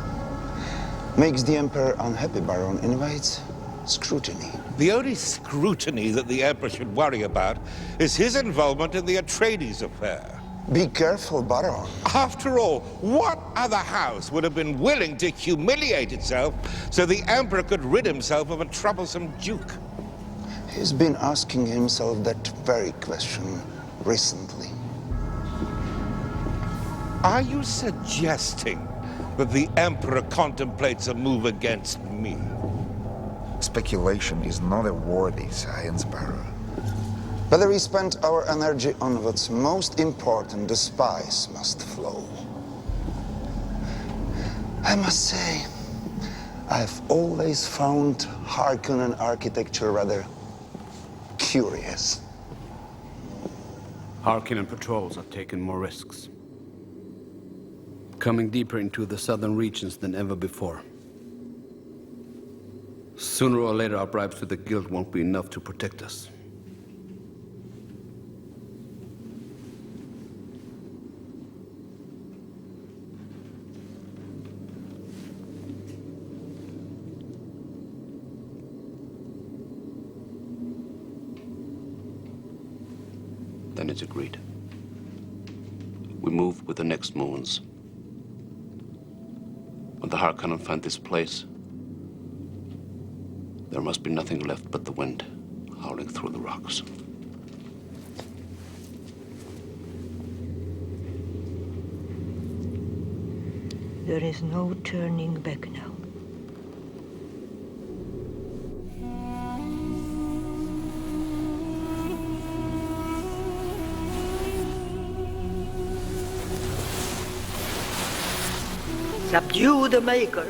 Makes the Emperor unhappy, Baron. Invites scrutiny. The only scrutiny that the Emperor should worry about is his involvement in the Atreides affair. Be careful, Baron. After all, what other house would have been willing to humiliate itself so the Emperor could rid himself of a troublesome duke? He's been asking himself that very question recently. Are you suggesting that the Emperor contemplates a move against me? Speculation is not a worthy science, Barrow. Whether we spend our energy on what's most important, the spice must flow. I must say, I've always found Harkonnen architecture rather curious. Harkonnen patrols have taken more risks, coming deeper into the southern regions than ever before. Sooner or later, our bribes to the Guild won't be enough to protect us. Then it's agreed. We move with the next moons. When the Harkonnen find this place, there must be nothing left but the wind howling through the rocks. There is no turning back now. Subdue the Maker.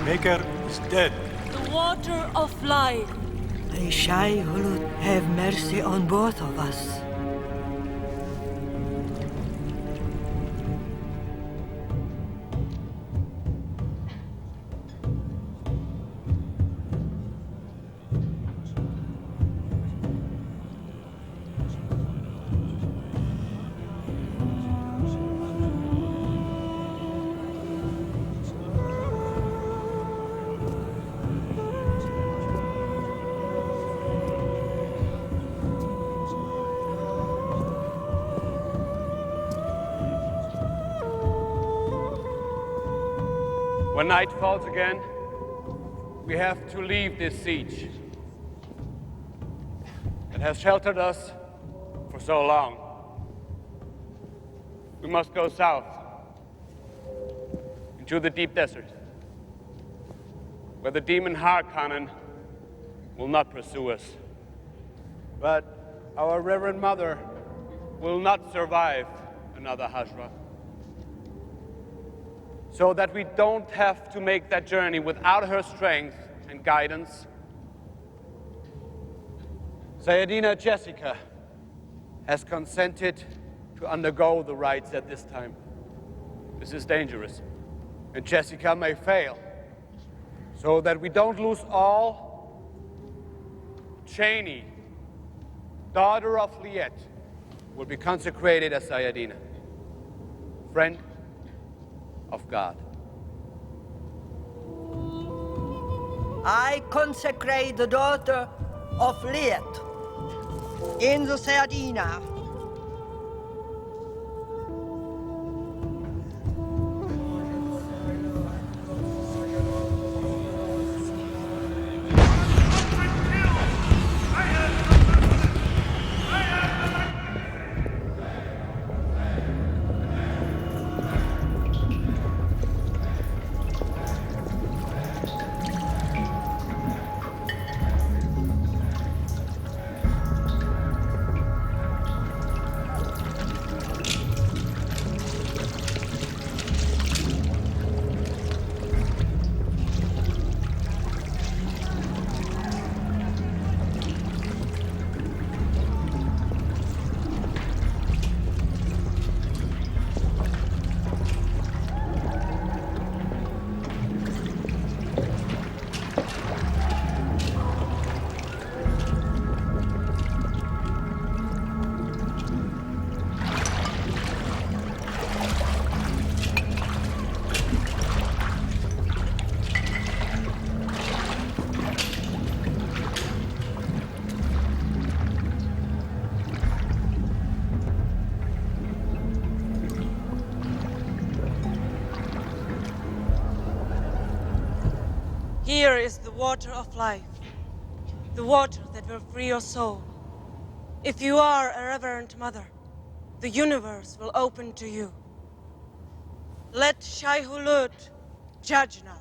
Maker is dead. The water of life. May Shai Hulud have mercy on both of us. When night falls again, we have to leave this siege. It has sheltered us for so long. We must go south, into the deep desert, where the demon Harkonnen will not pursue us. But our Reverend Mother will not survive another Hashra. So that we don't have to make that journey without her strength and guidance, Sayadina Jessica has consented to undergo the rites at this time. This is dangerous, and Jessica may fail. So that we don't lose all, Cheney, daughter of Liet, will be consecrated as Sayadina, friend of God. I consecrate the daughter of Liet in the Sardina. Here is the water of life, the water that will free your soul. If you are a reverent mother, the universe will open to you. Let Shai Hulud judge now.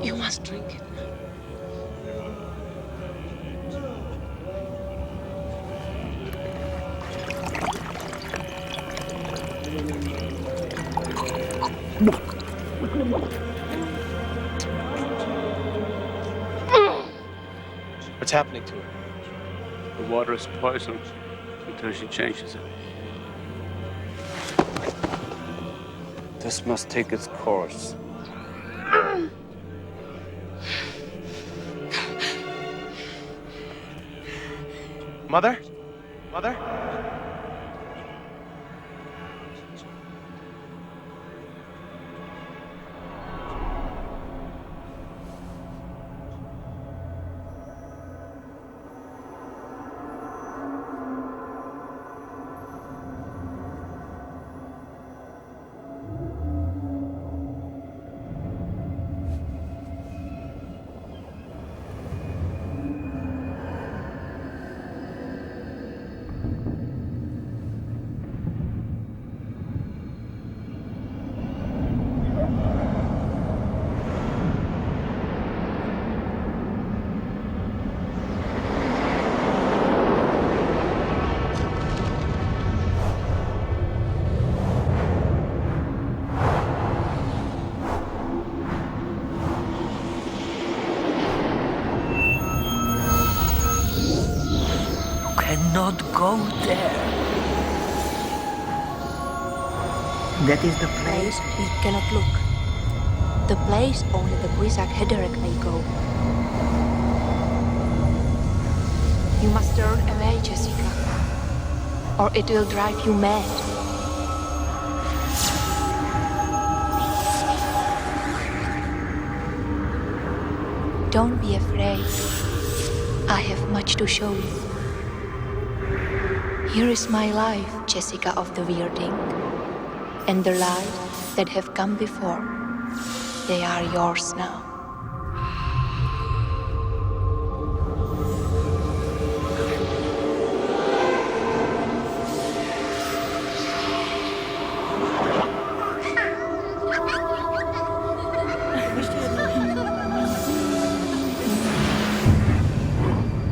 You must drink it. What's happening to her? The water is poisoned until she changes it. This must take its course. Mother? Mother? Cannot go there. That is the place We cannot look. The place only the Guizak Hederic may go. You must turn away, Jessica, or it will drive you mad. Don't be afraid. I have much to show you. Here is my life, Jessica of the Weirding, and the life that have come before. They are yours now.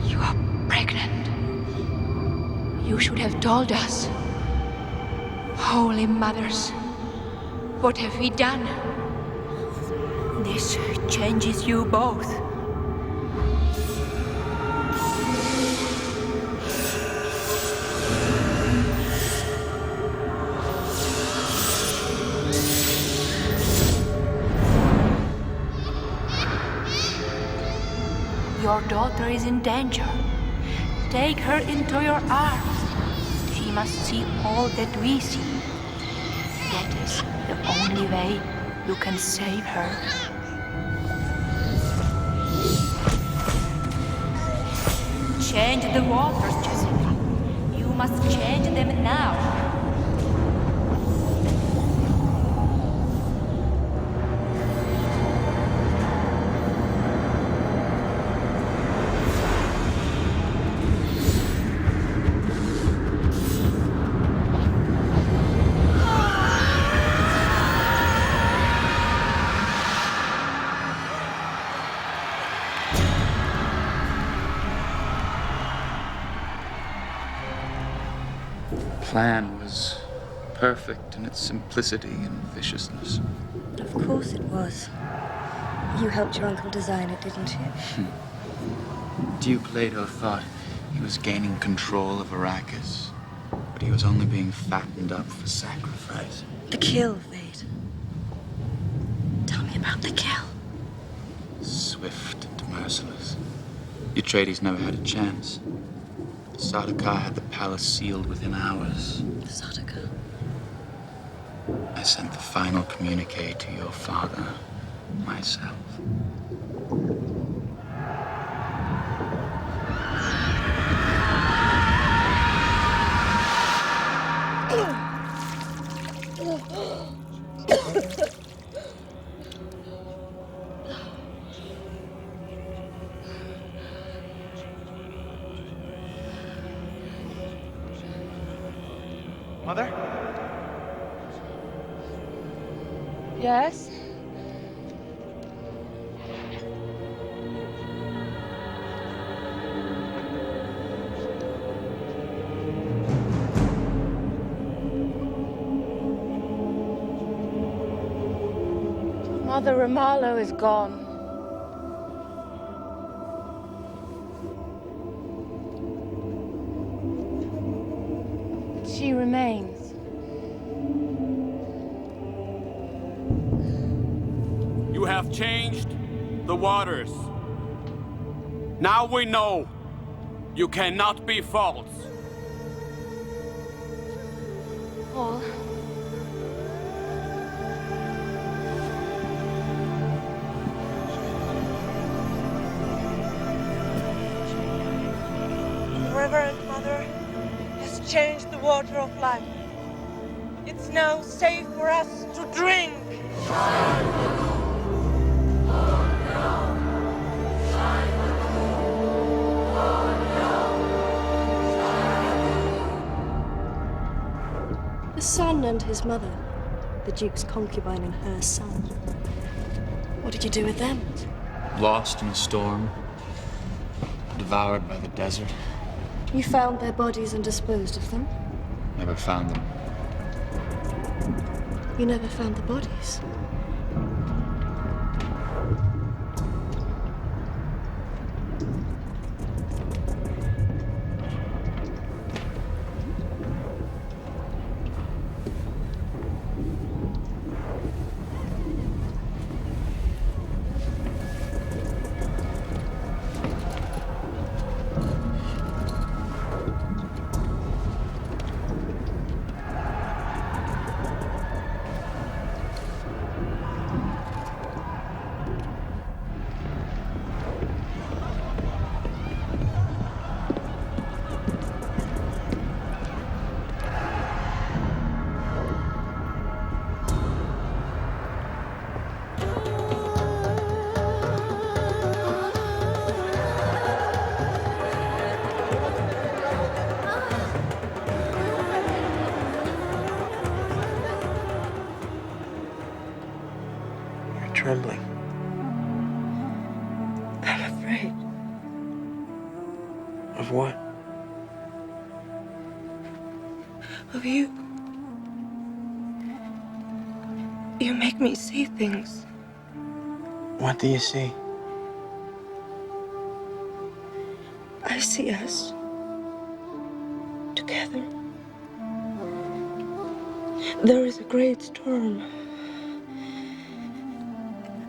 You are pregnant. You should have told us. Holy mothers, what have we done? This changes you both. Your daughter is in danger. Take her into your arms. She must see all that we see. That is the only way you can save her. Change the waters, Jessica. You must change them now. Plan was perfect in its simplicity and viciousness. Of course it was. You helped your uncle design it, didn't you? Duke Leto thought he was gaining control of Arrakis, but he was only being fattened up for sacrifice. The kill, Vade. Tell me about the kill. Swift and merciless. Atreides never had a chance. Sardaukar had the palace sealed within hours. Sardaukar? I sent the final communique to your father, myself. Mother? Yes? Mother Ramallo is gone. But she remains. You have changed the waters. Now we know you cannot be false. Paul. The Reverend Mother has changed the water of life. It's now safe for us to drink. The son and his mother, the Duke's concubine and her son. What did you do with them? Lost in a storm, devoured by the desert. You found their bodies and disposed of them? Never found them. You never found the bodies? Trembling. I'm afraid. Of what? Of you. You make me see things. What do you see? I see us together. There is a great storm.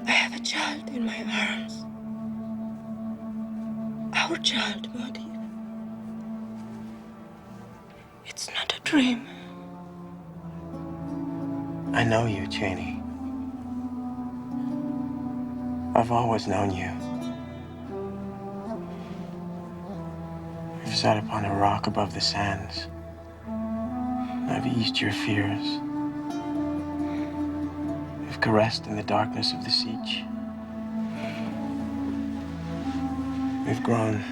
I have a child in my arms. our child, Modi. It's not a dream. I know you, Cheney. I've always known you. We've sat upon a rock above the sands. I've eased your fears. We've caressed in the darkness of the siege. We've grown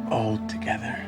old together.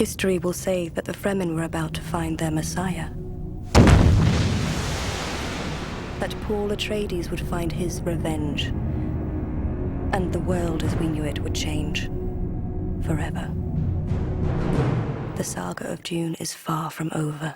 History will say that the Fremen were about to find their Messiah. That Paul Atreides would find his revenge. And the world as we knew it would change. Forever. The saga of Dune is far from over.